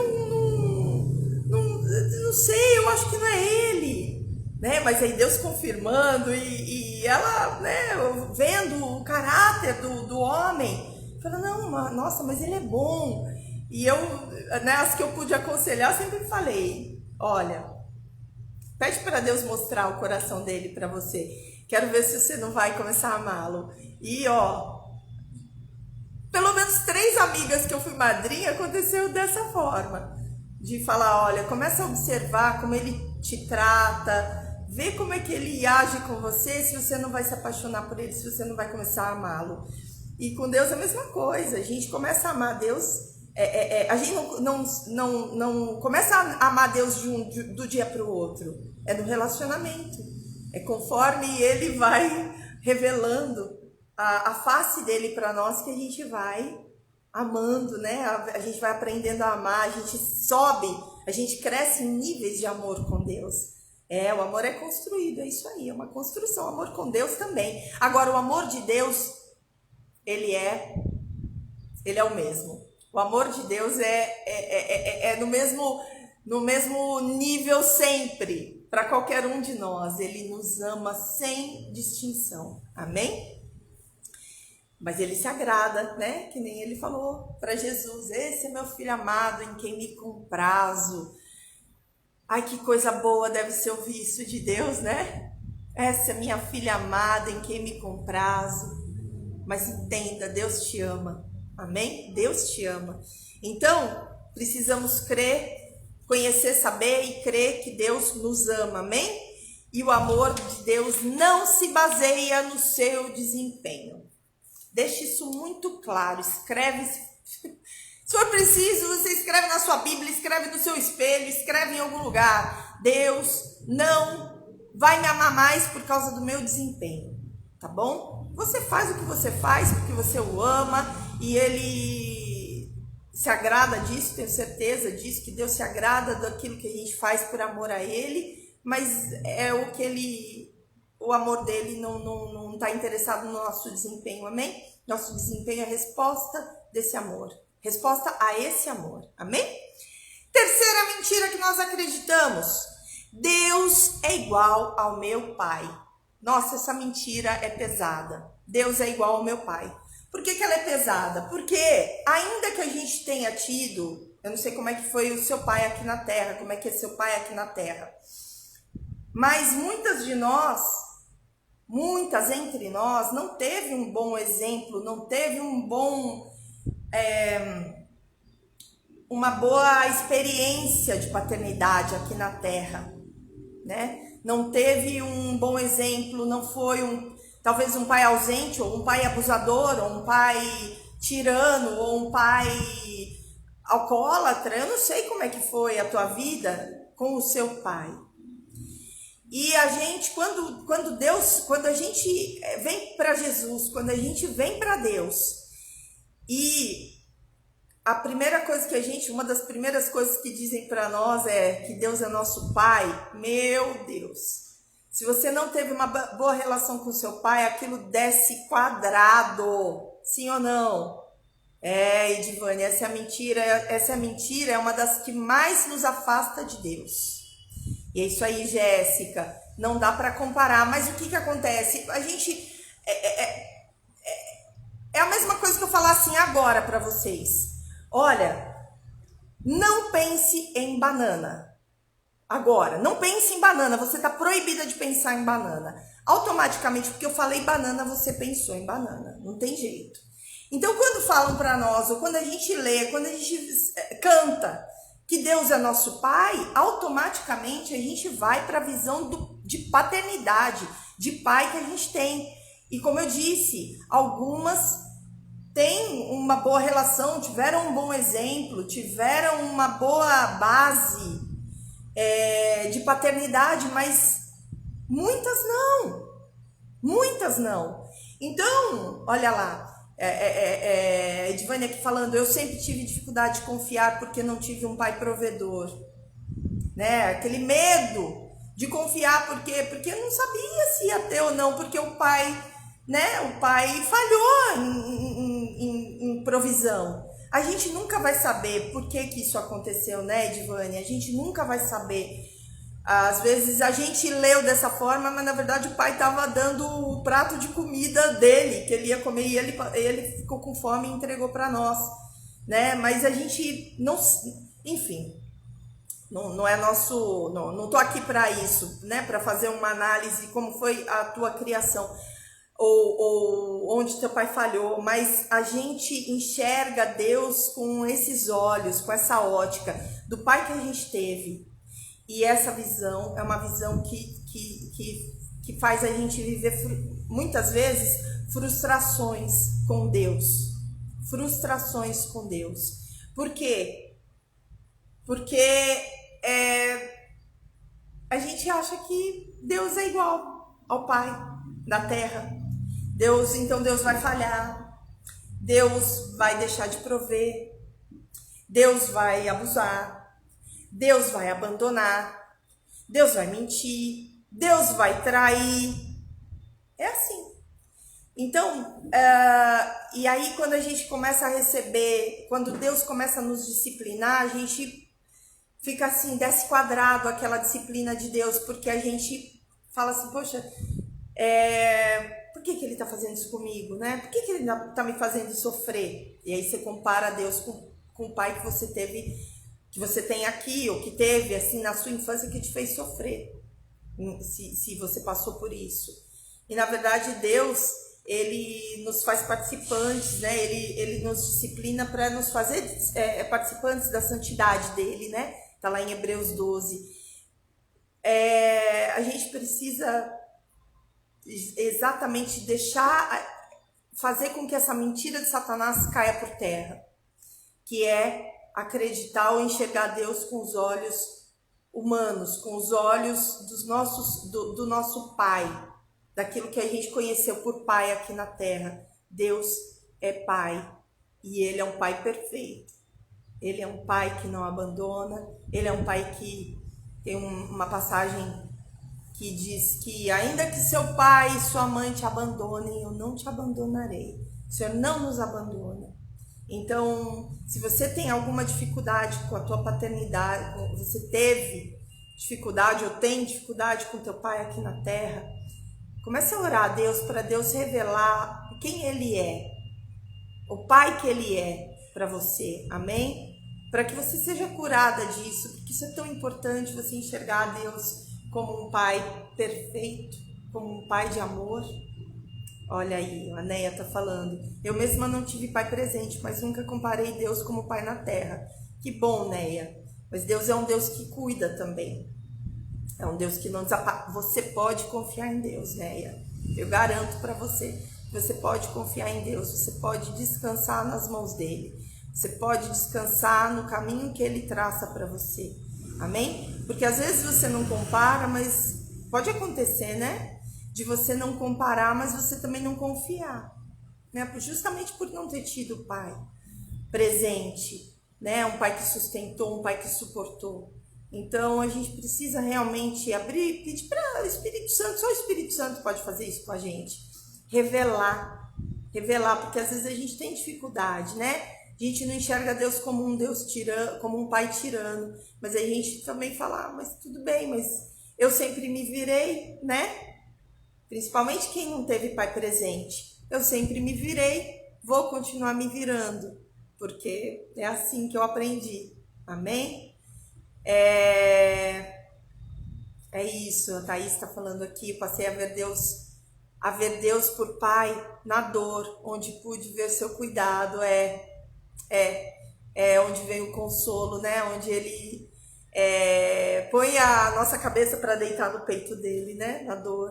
não sei, eu acho que não é ele. Né? Mas aí Deus confirmando e ela, né, vendo o caráter do homem, fala, não, nossa, mas ele é bom. E eu, né, as que eu pude aconselhar, eu sempre falei, olha, Pede para Deus mostrar o coração dele para você. Quero ver se você não vai começar a amá-lo. E ó, pelo menos 3 amigas que eu fui madrinha aconteceu dessa forma. De falar, olha, começa a observar como ele te trata, vê como é que ele age com você, se você não vai se apaixonar por ele, se você não vai começar a amá-lo. E com Deus é a mesma coisa, a gente começa a amar Deus, a gente não começa a amar Deus do dia para o outro, é no relacionamento, é conforme ele vai revelando a face dele para nós que a gente vai amando, né? A gente vai aprendendo a amar, a gente sobe, a gente cresce em níveis de amor com Deus. O amor é construído, é isso aí, é uma construção, o amor com Deus também. Agora, o amor de Deus, ele é o mesmo. O amor de Deus é no mesmo nível sempre, para qualquer um de nós. Ele nos ama sem distinção, amém? Mas ele se agrada, né? Que nem ele falou para Jesus, esse é meu filho amado em quem me comprazo. Ai, que coisa boa deve ser ouvir isso de Deus, né? Essa é minha filha amada em quem me comprazo. Mas entenda, Deus te ama, amém? Deus te ama. Então, precisamos crer, conhecer, saber e crer que Deus nos ama, amém? E o amor de Deus não se baseia no seu desempenho. Deixe isso muito claro, escreve, se for preciso, você escreve na sua Bíblia, escreve no seu espelho, escreve em algum lugar. Deus não vai me amar mais por causa do meu desempenho, tá bom? Você faz o que você faz porque você o ama e ele se agrada disso, tenho certeza disso, que Deus se agrada daquilo que a gente faz por amor a ele, mas é o que o amor dele não está interessado no nosso desempenho, amém? Nosso desempenho é a resposta desse amor, resposta a esse amor, amém? Terceira mentira que nós acreditamos, Deus é igual ao meu pai. Nossa, essa mentira é pesada. Deus é igual ao meu pai. Por que ela é pesada? Porque ainda que a gente tenha tido, eu não sei como é que foi o seu pai aqui na terra, como é que é seu pai aqui na terra, mas muitas entre nós não teve um bom exemplo, não teve uma boa experiência de paternidade aqui na terra, né? Não teve um bom exemplo, não foi talvez um pai ausente, ou um pai abusador, ou um pai tirano, ou um pai alcoólatra. Eu não sei como é que foi a tua vida com o seu pai. E a gente, quando a gente vem para Jesus, quando a gente vem para Deus, e a primeira coisa uma das primeiras coisas que dizem para nós é que Deus é nosso pai, meu Deus. Se você não teve uma boa relação com seu pai, aquilo desce quadrado, sim ou não? Edivane, essa mentira é uma das que mais nos afasta de Deus. E é isso aí, Jéssica, não dá para comparar, mas o que acontece? A gente, é a mesma coisa que eu falar assim agora para vocês. Olha, não pense em banana. Agora, não pense em banana, você está proibida de pensar em banana. Automaticamente, porque eu falei banana, você pensou em banana, não tem jeito. Então, quando falam para nós, ou quando a gente lê, quando a gente canta que Deus é nosso pai, automaticamente a gente vai para a visão de paternidade, de pai que a gente tem. E como eu disse, algumas têm uma boa relação, tiveram um bom exemplo, tiveram uma boa base de paternidade, mas muitas não. Então, olha lá, Edivane aqui falando, eu sempre tive dificuldade de confiar porque não tive um pai provedor, né? Aquele medo de confiar porque eu não sabia se ia ter ou não, porque o pai falhou em provisão. A gente nunca vai saber por que isso aconteceu, né, Edivane? A gente nunca vai saber. Às vezes a gente leu dessa forma, mas na verdade o pai estava dando o prato de comida dele, que ele ia comer, e ele ficou com fome e entregou para nós, né? Mas a gente não... Enfim, Não é nosso, não tô aqui para isso, né? Para fazer uma análise como foi a tua criação ou onde teu pai falhou, mas a gente enxerga Deus com esses olhos, com essa ótica do pai que a gente teve. E essa visão é uma visão que faz a gente viver muitas vezes frustrações com Deus. Frustrações com Deus. Por quê? Porque a gente acha que Deus é igual ao Pai da terra. Então Deus vai falhar, Deus vai deixar de prover, Deus vai abusar, Deus vai abandonar, Deus vai mentir, Deus vai trair. É assim. Então, e aí quando a gente começa a receber, quando Deus começa a nos disciplinar, a gente fica assim, desce quadrado aquela disciplina de Deus, porque a gente fala assim, poxa, por que ele está fazendo isso comigo, né? Por que ele está me fazendo sofrer? E aí você compara Deus com o pai que você teve, que você tem aqui, ou que teve assim na sua infância, que te fez sofrer, se você passou por isso. E na verdade Deus, ele nos faz participantes, né? Ele nos disciplina para nos fazer participantes da santidade dele, né? Tá lá em Hebreus 12. A gente precisa exatamente fazer com que essa mentira de Satanás caia por terra, que é acreditar ou enxergar Deus com os olhos humanos, com os olhos do nosso Pai, daquilo que a gente conheceu por Pai aqui na terra. Deus é Pai e Ele é um Pai perfeito. Ele é um Pai que não abandona. Ele é um Pai que tem uma passagem que diz que ainda que seu pai e sua mãe te abandonem, eu não te abandonarei. O Senhor não nos abandona. Então, se você tem alguma dificuldade com a tua paternidade, você teve dificuldade ou tem dificuldade com teu pai aqui na terra, comece a orar a Deus para Deus revelar quem Ele é, o Pai que Ele é para você, amém? Para que você seja curada disso, porque isso é tão importante, você enxergar a Deus como um Pai perfeito, como um Pai de amor. Olha aí, a Neia tá falando. Eu mesma não tive pai presente, mas nunca comparei Deus como pai na terra. Que bom, Neia. Mas Deus é um Deus que cuida também. É um Deus que não desaparece. Você pode confiar em Deus, Neia. Eu garanto para você. Você pode confiar em Deus. Você pode descansar nas mãos dele. Você pode descansar no caminho que ele traça para você. Amém? Porque às vezes você não compara, mas pode acontecer, né? De você não comparar, mas você também não confiar, né? Justamente por não ter tido o pai presente, né? Um pai que sustentou, um pai que suportou. Então a gente precisa realmente abrir, pedir para o Espírito Santo, só o Espírito Santo pode fazer isso com a gente, revelar, porque às vezes a gente tem dificuldade, né? A gente não enxerga Deus como um Deus tirano, como um pai tirano, mas a gente também fala, mas tudo bem, mas eu sempre me virei, né? Principalmente quem não teve pai presente. Eu sempre me virei, vou continuar me virando, porque é assim que eu aprendi. Amém? É isso, a Thaís está falando aqui, eu passei a ver Deus por Pai na dor, onde pude ver seu cuidado, onde vem o consolo, né? Onde ele põe a nossa cabeça para deitar no peito dele, né? Na dor.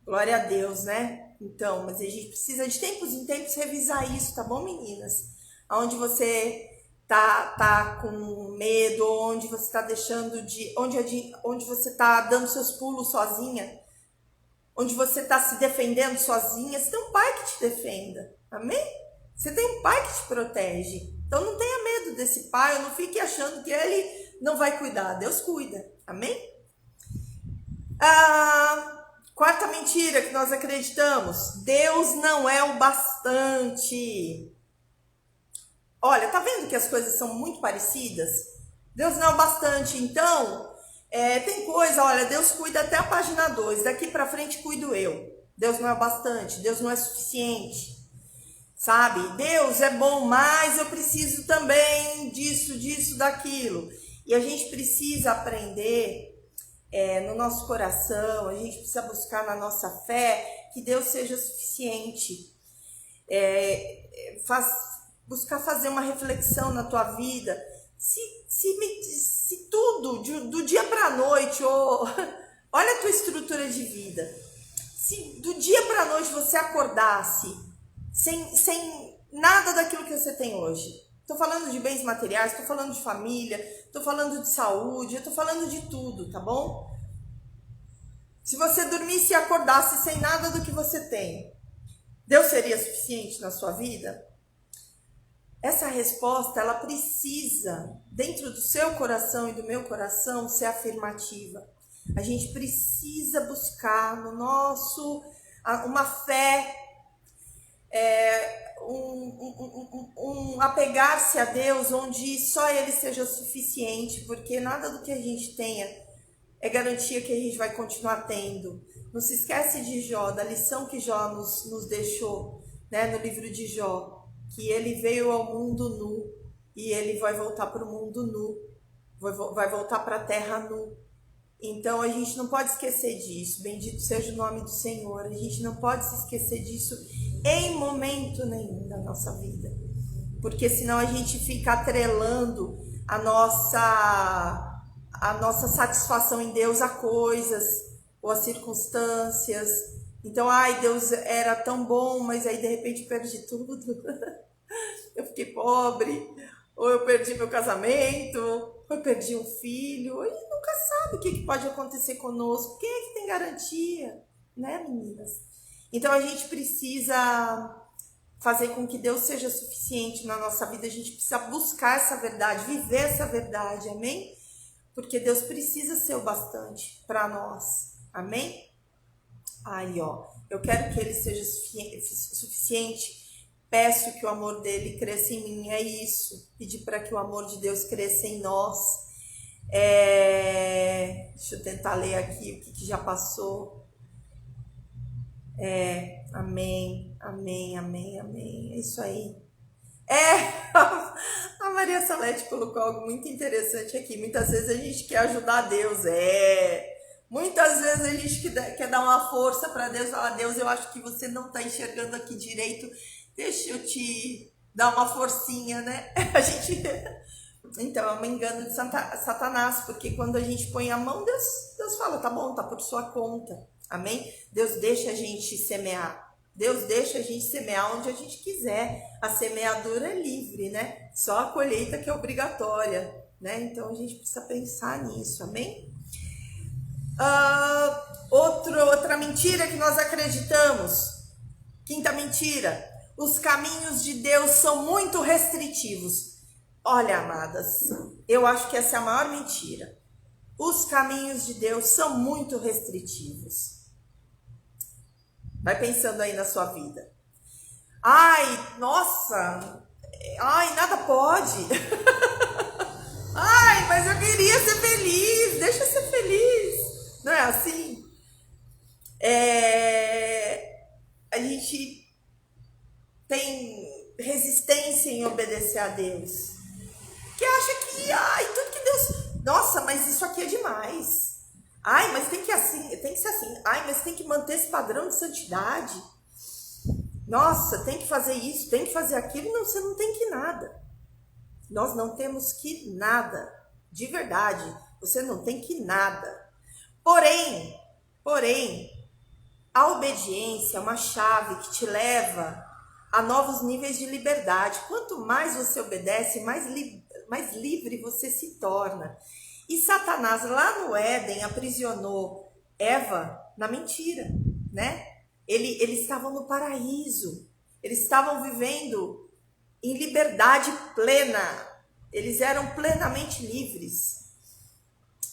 Glória a Deus, né? Então, mas a gente precisa de tempos em tempos revisar isso, tá bom, meninas? Onde você tá com medo, onde você tá deixando onde você tá dando seus pulos sozinha, onde você tá se defendendo sozinha, você tem um pai que te defenda, amém? Você tem um pai que te protege, então não tenha medo desse pai, não fique achando que ele não vai cuidar, Deus cuida, amém? Quarta mentira que nós acreditamos, Deus não é o bastante. Olha, tá vendo que as coisas são muito parecidas? Deus não é o bastante, então, tem coisa, olha, Deus cuida até a página 2, daqui pra frente cuido eu. Deus não é o bastante, Deus não é suficiente, sabe? Deus é bom, mas eu preciso também disso, daquilo. E a gente precisa aprender no nosso coração, a gente precisa buscar na nossa fé que Deus seja suficiente. Buscar fazer uma reflexão na tua vida. Se tudo, do dia para a noite, olha a tua estrutura de vida. Se do dia para a noite você acordasse sem nada daquilo que você tem hoje. Estou falando de bens materiais, estou falando de família, estou falando de saúde, eu estou falando de tudo, tá bom? Se você dormisse e acordasse sem nada do que você tem, Deus seria suficiente na sua vida? Essa resposta, ela precisa, dentro do seu coração e do meu coração, ser afirmativa. A gente precisa buscar no nosso, uma fé, apegar-se a Deus, onde só Ele seja suficiente, porque nada do que a gente tenha é garantia que a gente vai continuar tendo. Não se esquece de Jó, da lição que Jó nos deixou, né, no livro de Jó, que ele veio ao mundo nu e ele vai voltar para o mundo nu, vai voltar para a terra nu. Então a gente não pode esquecer disso. Bendito seja o nome do Senhor. A gente não pode se esquecer disso em momento nenhum da nossa vida, porque senão a gente fica atrelando a nossa satisfação em Deus a coisas ou a circunstâncias. Então, Deus era tão bom, mas aí de repente perdi tudo. Eu fiquei pobre, ou eu perdi meu casamento, ou eu perdi um filho. E nunca sabe o que pode acontecer conosco. Quem é que tem garantia, né, meninas? Então a gente precisa fazer com que Deus seja suficiente na nossa vida. A gente precisa buscar essa verdade, viver essa verdade, amém? Porque Deus precisa ser o bastante para nós, amém? Eu quero que Ele seja suficiente. Peço que o amor dele cresça em mim, é isso. Pedir para que o amor de Deus cresça em nós. Deixa eu tentar ler aqui o que já passou. Amém, amém, amém, amém. É isso aí. A Maria Salete colocou algo muito interessante aqui. Muitas vezes a gente quer ajudar Deus. Muitas vezes a gente quer dar uma força para Deus. Falar, Deus, eu acho que você não está enxergando aqui direito. Deixa eu te dar uma forcinha, né? Então, é um engano de Satanás, porque quando a gente põe a mão, Deus fala, tá bom, tá por sua conta. Amém? Deus deixa a gente semear. Deus deixa a gente semear onde a gente quiser. A semeadura é livre, né? Só a colheita que é obrigatória, né? Então, a gente precisa pensar nisso, amém? Outra mentira que nós acreditamos. Quinta mentira. Os caminhos de Deus são muito restritivos. Olha, amadas, eu acho que essa é a maior mentira. Os caminhos de Deus são muito restritivos. Vai pensando aí na sua vida. Nossa, nada pode. Mas eu queria ser feliz, deixa eu ser feliz. Não é assim? A gente tem resistência em obedecer a Deus, que acha que, tudo que Deus, nossa, mas isso aqui é demais, mas tem que ser assim, mas tem que manter esse padrão de santidade, nossa, tem que fazer isso, tem que fazer aquilo. Não, você não tem que nada, nós não temos que nada, de verdade, você não tem que nada, porém, a obediência é uma chave que te leva a novos níveis de liberdade. Quanto mais você obedece, mais livre você se torna. E Satanás, lá no Éden, aprisionou Eva na mentira, né? Eles estavam no paraíso, eles estavam vivendo em liberdade plena, eles eram plenamente livres.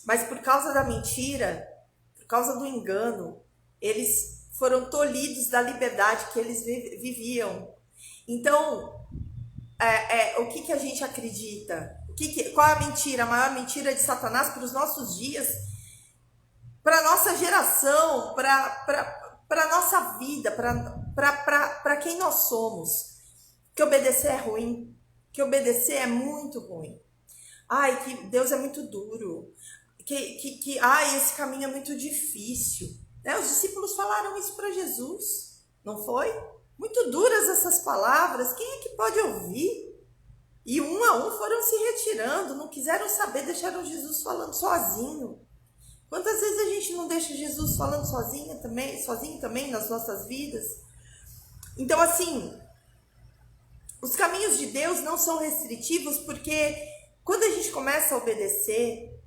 Mas por causa da mentira, por causa do engano, eles foram tolhidos da liberdade que eles viviam. Então, o que a gente acredita? Qual é a mentira? A maior mentira de Satanás para os nossos dias, para a nossa geração, para a nossa vida, para quem nós somos. Que obedecer é ruim, que obedecer é muito ruim. Ai, que Deus é muito duro. Esse caminho é muito difícil. Né? Os discípulos falaram isso para Jesus, não foi? Muito duras essas palavras, quem é que pode ouvir? E um a um foram se retirando, não quiseram saber, deixaram Jesus falando sozinho. Quantas vezes a gente não deixa Jesus falando sozinho também nas nossas vidas? Então, assim, os caminhos de Deus não são restritivos, porque quando a gente começa a obedecer,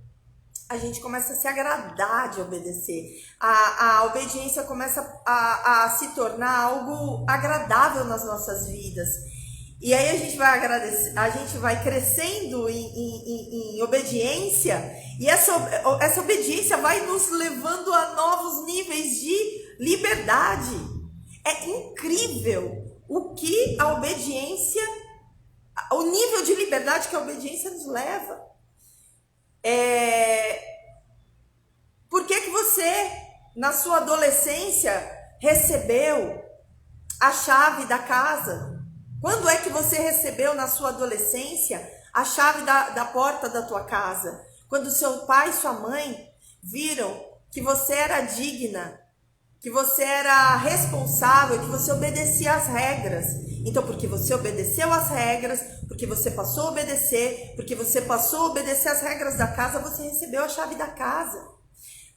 a gente começa a se agradar de obedecer. A obediência começa a se tornar algo agradável nas nossas vidas. E aí a gente vai agradecer, a gente vai crescendo em obediência, e essa obediência vai nos levando a novos níveis de liberdade. É incrível o que a obediência, o nível de liberdade que a obediência nos leva. Por que você, na sua adolescência, recebeu a chave da casa? Quando é que você recebeu na sua adolescência a chave da porta da tua casa? Quando seu pai e sua mãe viram que você era digna, que você era responsável, que você obedecia às regras. Então, porque você obedeceu às regras, porque você passou a obedecer, porque você passou a obedecer às regras da casa, você recebeu a chave da casa.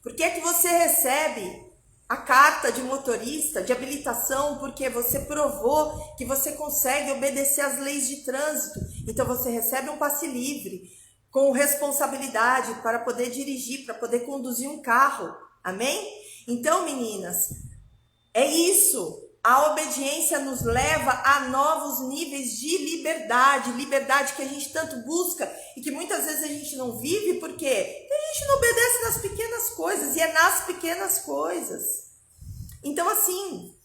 Por que é que você recebe a carta de motorista, de habilitação? Porque você provou que você consegue obedecer às leis de trânsito. Então você recebe um passe livre, com responsabilidade para poder dirigir, para poder conduzir um carro. Amém? Então, meninas, é isso. A obediência nos leva a novos níveis de liberdade, liberdade que a gente tanto busca e que muitas vezes a gente não vive, porque a gente não obedece nas pequenas coisas, e é nas pequenas coisas. Então, assim,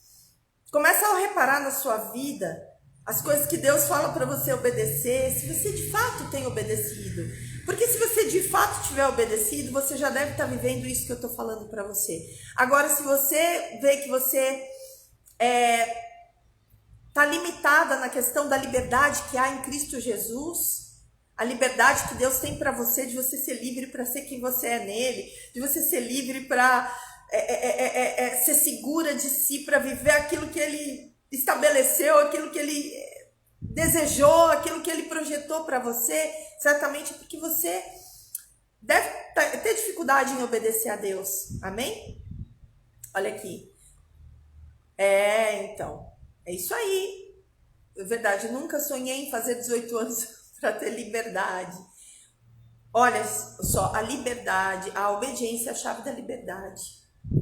começa a reparar na sua vida as coisas que Deus fala para você obedecer, se você de fato tem obedecido. Porque se você de fato tiver obedecido, você já deve estar vivendo isso que eu estou falando para você. Agora, se você vê que você está limitada na questão da liberdade que há em Cristo Jesus, a liberdade que Deus tem para você, de você ser livre para ser quem você é nele, de você ser livre para ser segura de si, para viver aquilo que ele estabeleceu, aquilo que ele desejou, aquilo que ele projetou para você, certamente porque você deve ter dificuldade em obedecer a Deus. Amém? Olha aqui. Então, é isso aí. É verdade, eu nunca sonhei em fazer 18 anos para ter liberdade. Olha só, a liberdade, a obediência é a chave da liberdade.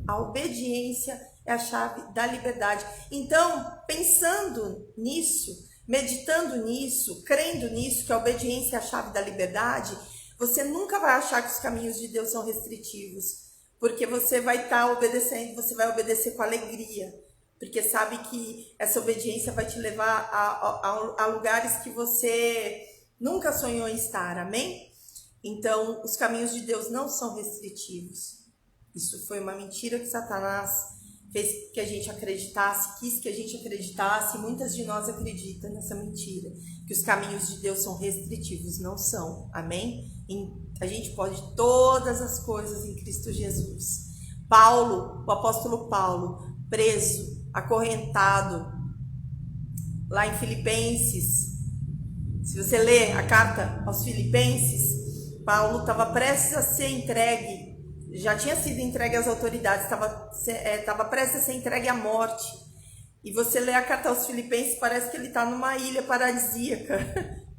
A obediência é a chave da liberdade. Então, pensando nisso, meditando nisso, crendo nisso, que a obediência é a chave da liberdade, você nunca vai achar que os caminhos de Deus são restritivos, porque você vai estar obedecendo, você vai obedecer com alegria, porque sabe que essa obediência vai te levar a lugares que você nunca sonhou em estar, amém? Então, os caminhos de Deus não são restritivos. Isso foi uma mentira que Satanás fez que a gente acreditasse, quis que a gente acreditasse, e muitas de nós acreditam nessa mentira, que os caminhos de Deus são restritivos. Não são, amém? A gente pode todas as coisas em Cristo Jesus. Paulo, o apóstolo Paulo, preso, acorrentado, lá em Filipenses, se você ler a carta aos Filipenses, Paulo estava prestes a ser entregue, já tinha sido entregue às autoridades, estava prestes a ser entregue à morte. E você lê a carta aos Filipenses, parece que ele está numa ilha paradisíaca.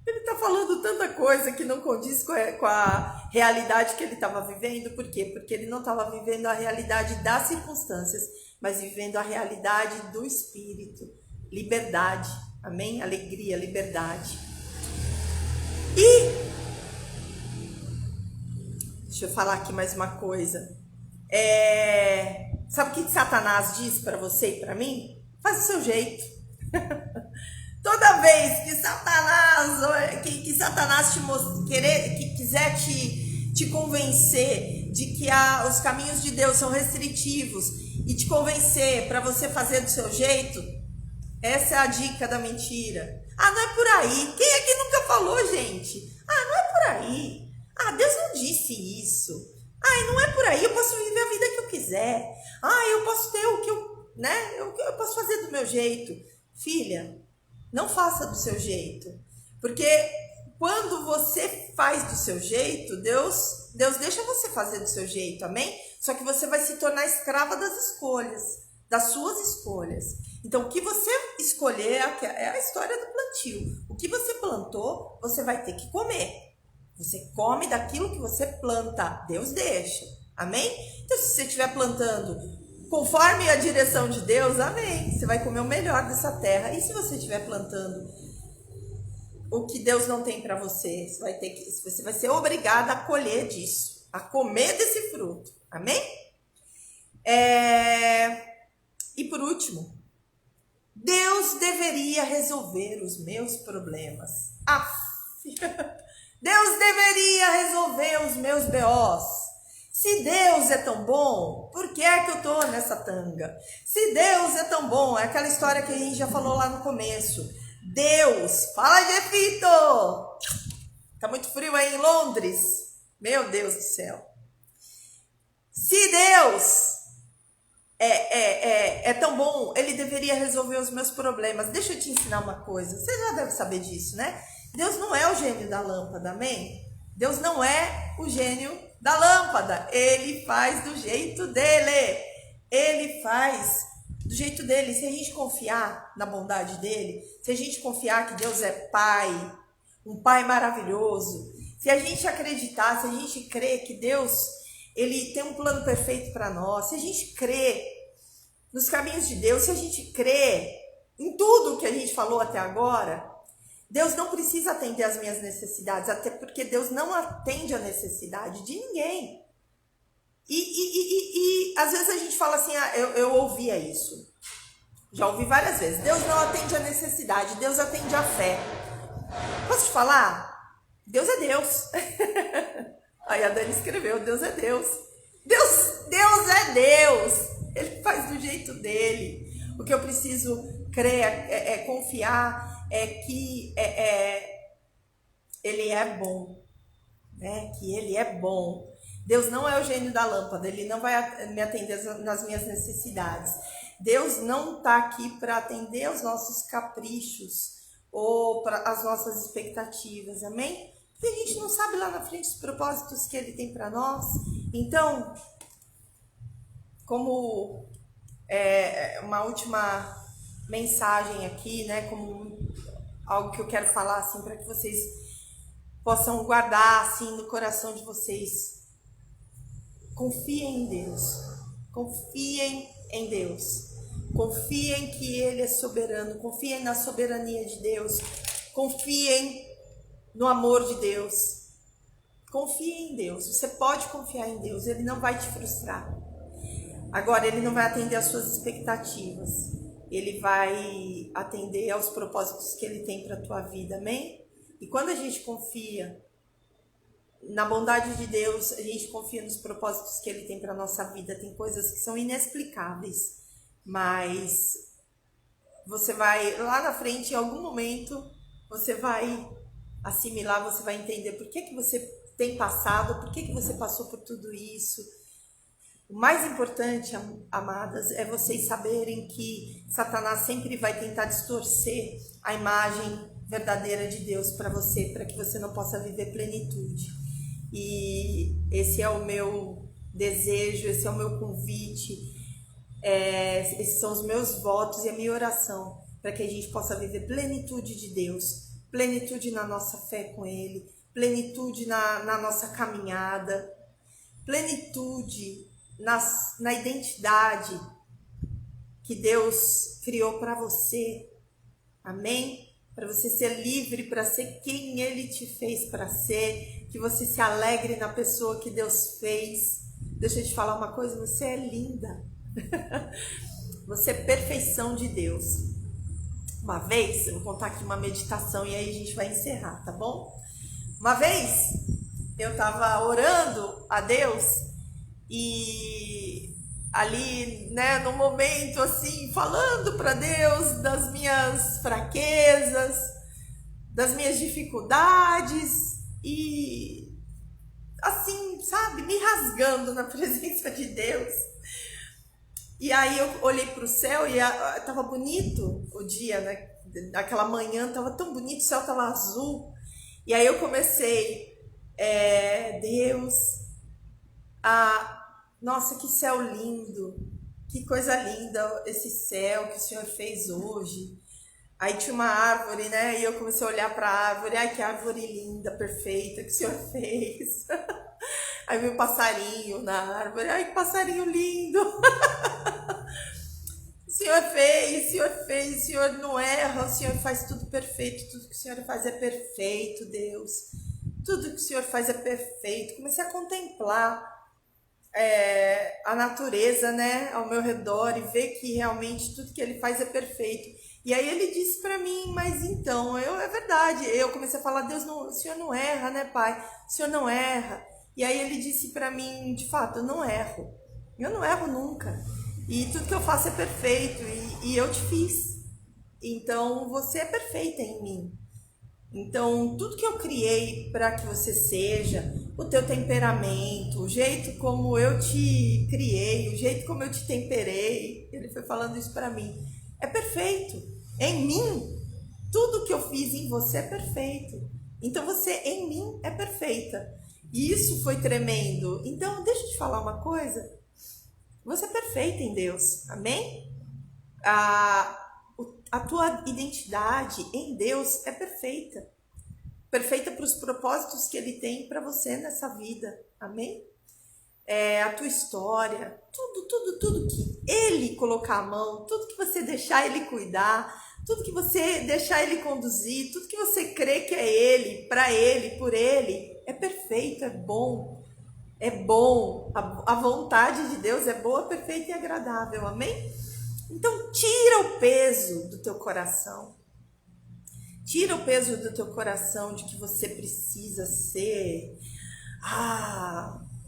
Ele está falando tanta coisa que não condiz com a realidade que ele estava vivendo. Por quê? Porque ele não estava vivendo a realidade das circunstâncias, mas vivendo a realidade do Espírito. Liberdade, amém? Alegria, liberdade. E deixa eu falar aqui mais uma coisa. Sabe o que Satanás diz para você e para mim? Faz o seu jeito. Toda vez que Satanás quiser te convencer de que os caminhos de Deus são restritivos e te convencer para você fazer do seu jeito, Essa é a dica da mentira. Ah, não é por aí. Quem é que nunca falou, gente? Ah, não é por aí. Ah, Deus não disse isso. Ah, não é por aí. Eu posso viver a vida que eu quiser. Ah, eu posso ter o que eu, né? Eu posso fazer do meu jeito. Filha, não faça do seu jeito. Porque quando você faz do seu jeito, Deus deixa você fazer do seu jeito, amém? Só que você vai se tornar escrava das escolhas, das suas escolhas. Então, o que você escolher é a história do plantio. O que você plantou, você vai ter que comer. Você come daquilo que você planta. Deus deixa. Amém? Então, se você estiver plantando conforme a direção de Deus, amém. Você vai comer o melhor dessa terra. E se você estiver plantando o que Deus não tem para você, você vai ser obrigada a colher disso, a comer desse fruto. Amém? E por último, Deus deveria resolver os meus problemas. Deus deveria resolver os meus BOs. Se Deus é tão bom, por que é que eu tô nessa tanga? Se Deus é tão bom, é aquela história que a gente já falou lá no começo. Deus, fala, Jefito! Tá muito frio aí em Londres? Meu Deus do céu. Se Deus é tão bom, ele deveria resolver os meus problemas. Deixa eu te ensinar uma coisa. Você já deve saber disso, né? Deus não é o gênio da lâmpada, amém? Deus não é o gênio da lâmpada. Ele faz do jeito dele. Ele faz do jeito dele. Se a gente confiar na bondade dele, se a gente confiar que Deus é Pai, um Pai maravilhoso, se a gente acreditar, se a gente crer que Deus, ele tem um plano perfeito para nós, se a gente crê nos caminhos de Deus, se a gente crê em tudo que a gente falou até agora, Deus não precisa atender às minhas necessidades, até porque Deus não atende a necessidade de ninguém. E às vezes a gente fala assim, eu ouvia isso. Já ouvi várias vezes. Deus não atende a necessidade, Deus atende a fé. Posso te falar? Deus é Deus. Aí a Dani escreveu, Deus é Deus. Deus é Deus. Ele faz do jeito dele. O que eu preciso crer é confiar, que ele é bom, né? Que ele é bom. Deus não é o gênio da lâmpada, ele não vai me atender nas minhas necessidades. Deus não está aqui para atender aos nossos caprichos ou para as nossas expectativas, amém? Porque a gente não sabe lá na frente os propósitos que ele tem para nós. Então, como uma última mensagem aqui, né, como algo que eu quero falar assim para que vocês possam guardar assim no coração de vocês. Confiem em Deus. Confiem em Deus. Confiem que ele é soberano, confiem na soberania de Deus. Confiem no amor de Deus. Confiem em Deus. Você pode confiar em Deus, ele não vai te frustrar. Agora, ele não vai atender às suas expectativas. Ele vai atender aos propósitos que ele tem para a tua vida, amém? E quando a gente confia na bondade de Deus, a gente confia nos propósitos que ele tem para a nossa vida. Tem coisas que são inexplicáveis, mas você vai, lá na frente, em algum momento, você vai assimilar, você vai entender por que você tem passado, por que você passou por tudo isso. O mais importante, amadas, é vocês saberem que Satanás sempre vai tentar distorcer a imagem verdadeira de Deus para você, para que você não possa viver plenitude. E esse é o meu desejo, esse é o meu convite, esses são os meus votos e a minha oração, para que a gente possa viver plenitude de Deus, plenitude na nossa fé com Ele, plenitude na nossa caminhada, plenitude na identidade que Deus criou para você, amém? Para você ser livre, para ser quem Ele te fez para ser, que você se alegre na pessoa que Deus fez. Deixa eu te falar uma coisa, você é linda, você é perfeição de Deus. Uma vez, eu vou contar aqui uma meditação e aí a gente vai encerrar, tá bom? Uma vez, eu estava orando a Deus e ali, né, no momento assim, falando para Deus das minhas fraquezas, das minhas dificuldades e assim, sabe, me rasgando na presença de Deus. E aí eu olhei para o céu e tava bonito o dia, né? Aquela manhã tava tão bonito, o céu tava azul. E aí eu comecei, Deus, nossa, que céu lindo, que coisa linda esse céu que o Senhor fez hoje. Aí tinha uma árvore, né? E eu comecei a olhar para a árvore, ai que árvore linda, perfeita que o Senhor fez. Aí veio um passarinho na árvore, ai que passarinho lindo. O Senhor fez, o Senhor não erra, o Senhor faz tudo perfeito, tudo que o Senhor faz é perfeito, Deus. Tudo que o Senhor faz é perfeito. Comecei a contemplar a natureza, né, ao meu redor e ver que realmente tudo que ele faz é perfeito. E aí ele disse para mim, mas então, é verdade. Eu comecei a falar, Deus, não, o Senhor não erra, né, Pai? O Senhor não erra. E aí ele disse para mim, de fato, eu não erro. Eu não erro nunca. E tudo que eu faço é perfeito e eu te fiz. Então você é perfeita em mim. Então, tudo que eu criei para que você seja, o teu temperamento, o jeito como eu te criei, o jeito como eu te temperei, ele foi falando isso para mim, é perfeito. Em mim, tudo que eu fiz em você é perfeito. Então, você em mim é perfeita. E isso foi tremendo. Então, deixa eu te falar uma coisa. Você é perfeita em Deus. Amém? A tua identidade em Deus é perfeita. Perfeita para os propósitos que Ele tem para você nessa vida. Amém? A tua história, tudo que Ele colocar a mão, tudo que você deixar Ele cuidar, tudo que você deixar Ele conduzir, tudo que você crê que é Ele, para Ele, por Ele, é perfeito, é bom. É bom. A vontade de Deus é boa, perfeita e agradável. Amém? Então, tira o peso do teu coração. Tira o peso do teu coração de que você precisa ser...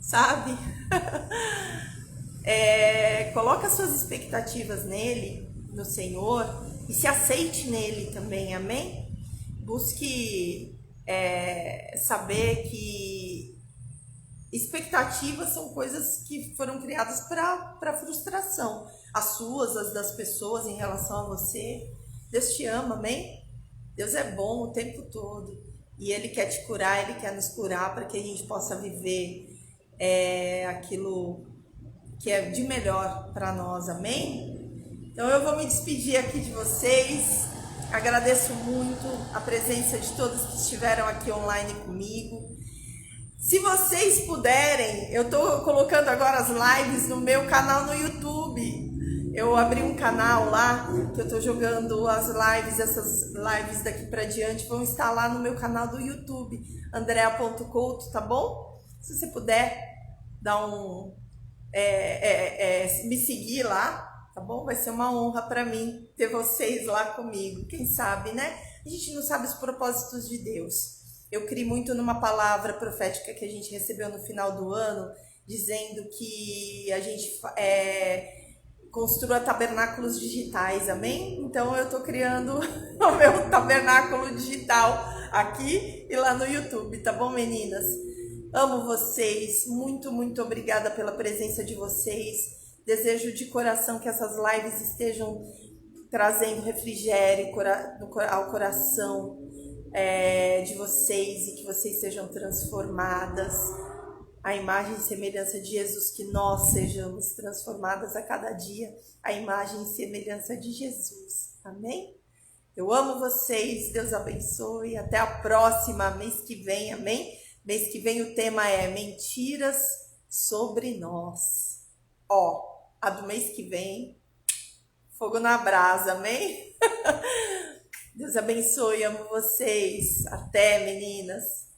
sabe? Coloca suas expectativas nele, no Senhor, e se aceite nele também. Amém? Busque saber que expectativas são coisas que foram criadas para frustração. As suas, as das pessoas em relação a você. Deus te ama, amém? Deus é bom o tempo todo. E Ele quer te curar, Ele quer nos curar para que a gente possa viver aquilo que é de melhor para nós, amém? Então eu vou me despedir aqui de vocês. Agradeço muito a presença de todos que estiveram aqui online comigo. Se vocês puderem, eu tô colocando agora as lives no meu canal no YouTube. Eu abri um canal lá, que eu tô jogando as lives, essas lives daqui pra diante vão estar lá no meu canal do YouTube, andrea.couto, tá bom? Se você puder dar me seguir lá, tá bom? Vai ser uma honra pra mim ter vocês lá comigo. Quem sabe, né? A gente não sabe os propósitos de Deus. Eu criei muito numa palavra profética que a gente recebeu no final do ano, dizendo que a gente construa tabernáculos digitais, amém? Então eu tô criando o meu tabernáculo digital aqui e lá no YouTube, tá bom, meninas? Amo vocês, muito, muito obrigada pela presença de vocês. Desejo de coração que essas lives estejam trazendo refrigério ao coração de vocês e que vocês sejam transformadas à imagem e semelhança de Jesus, que nós sejamos transformadas a cada dia à imagem e semelhança de Jesus, amém? Eu amo vocês, Deus abençoe, até a próxima, mês que vem, amém? Mês que vem o tema é mentiras sobre nós. A do mês que vem, fogo na brasa, amém? Deus abençoe, amo vocês. Até, meninas.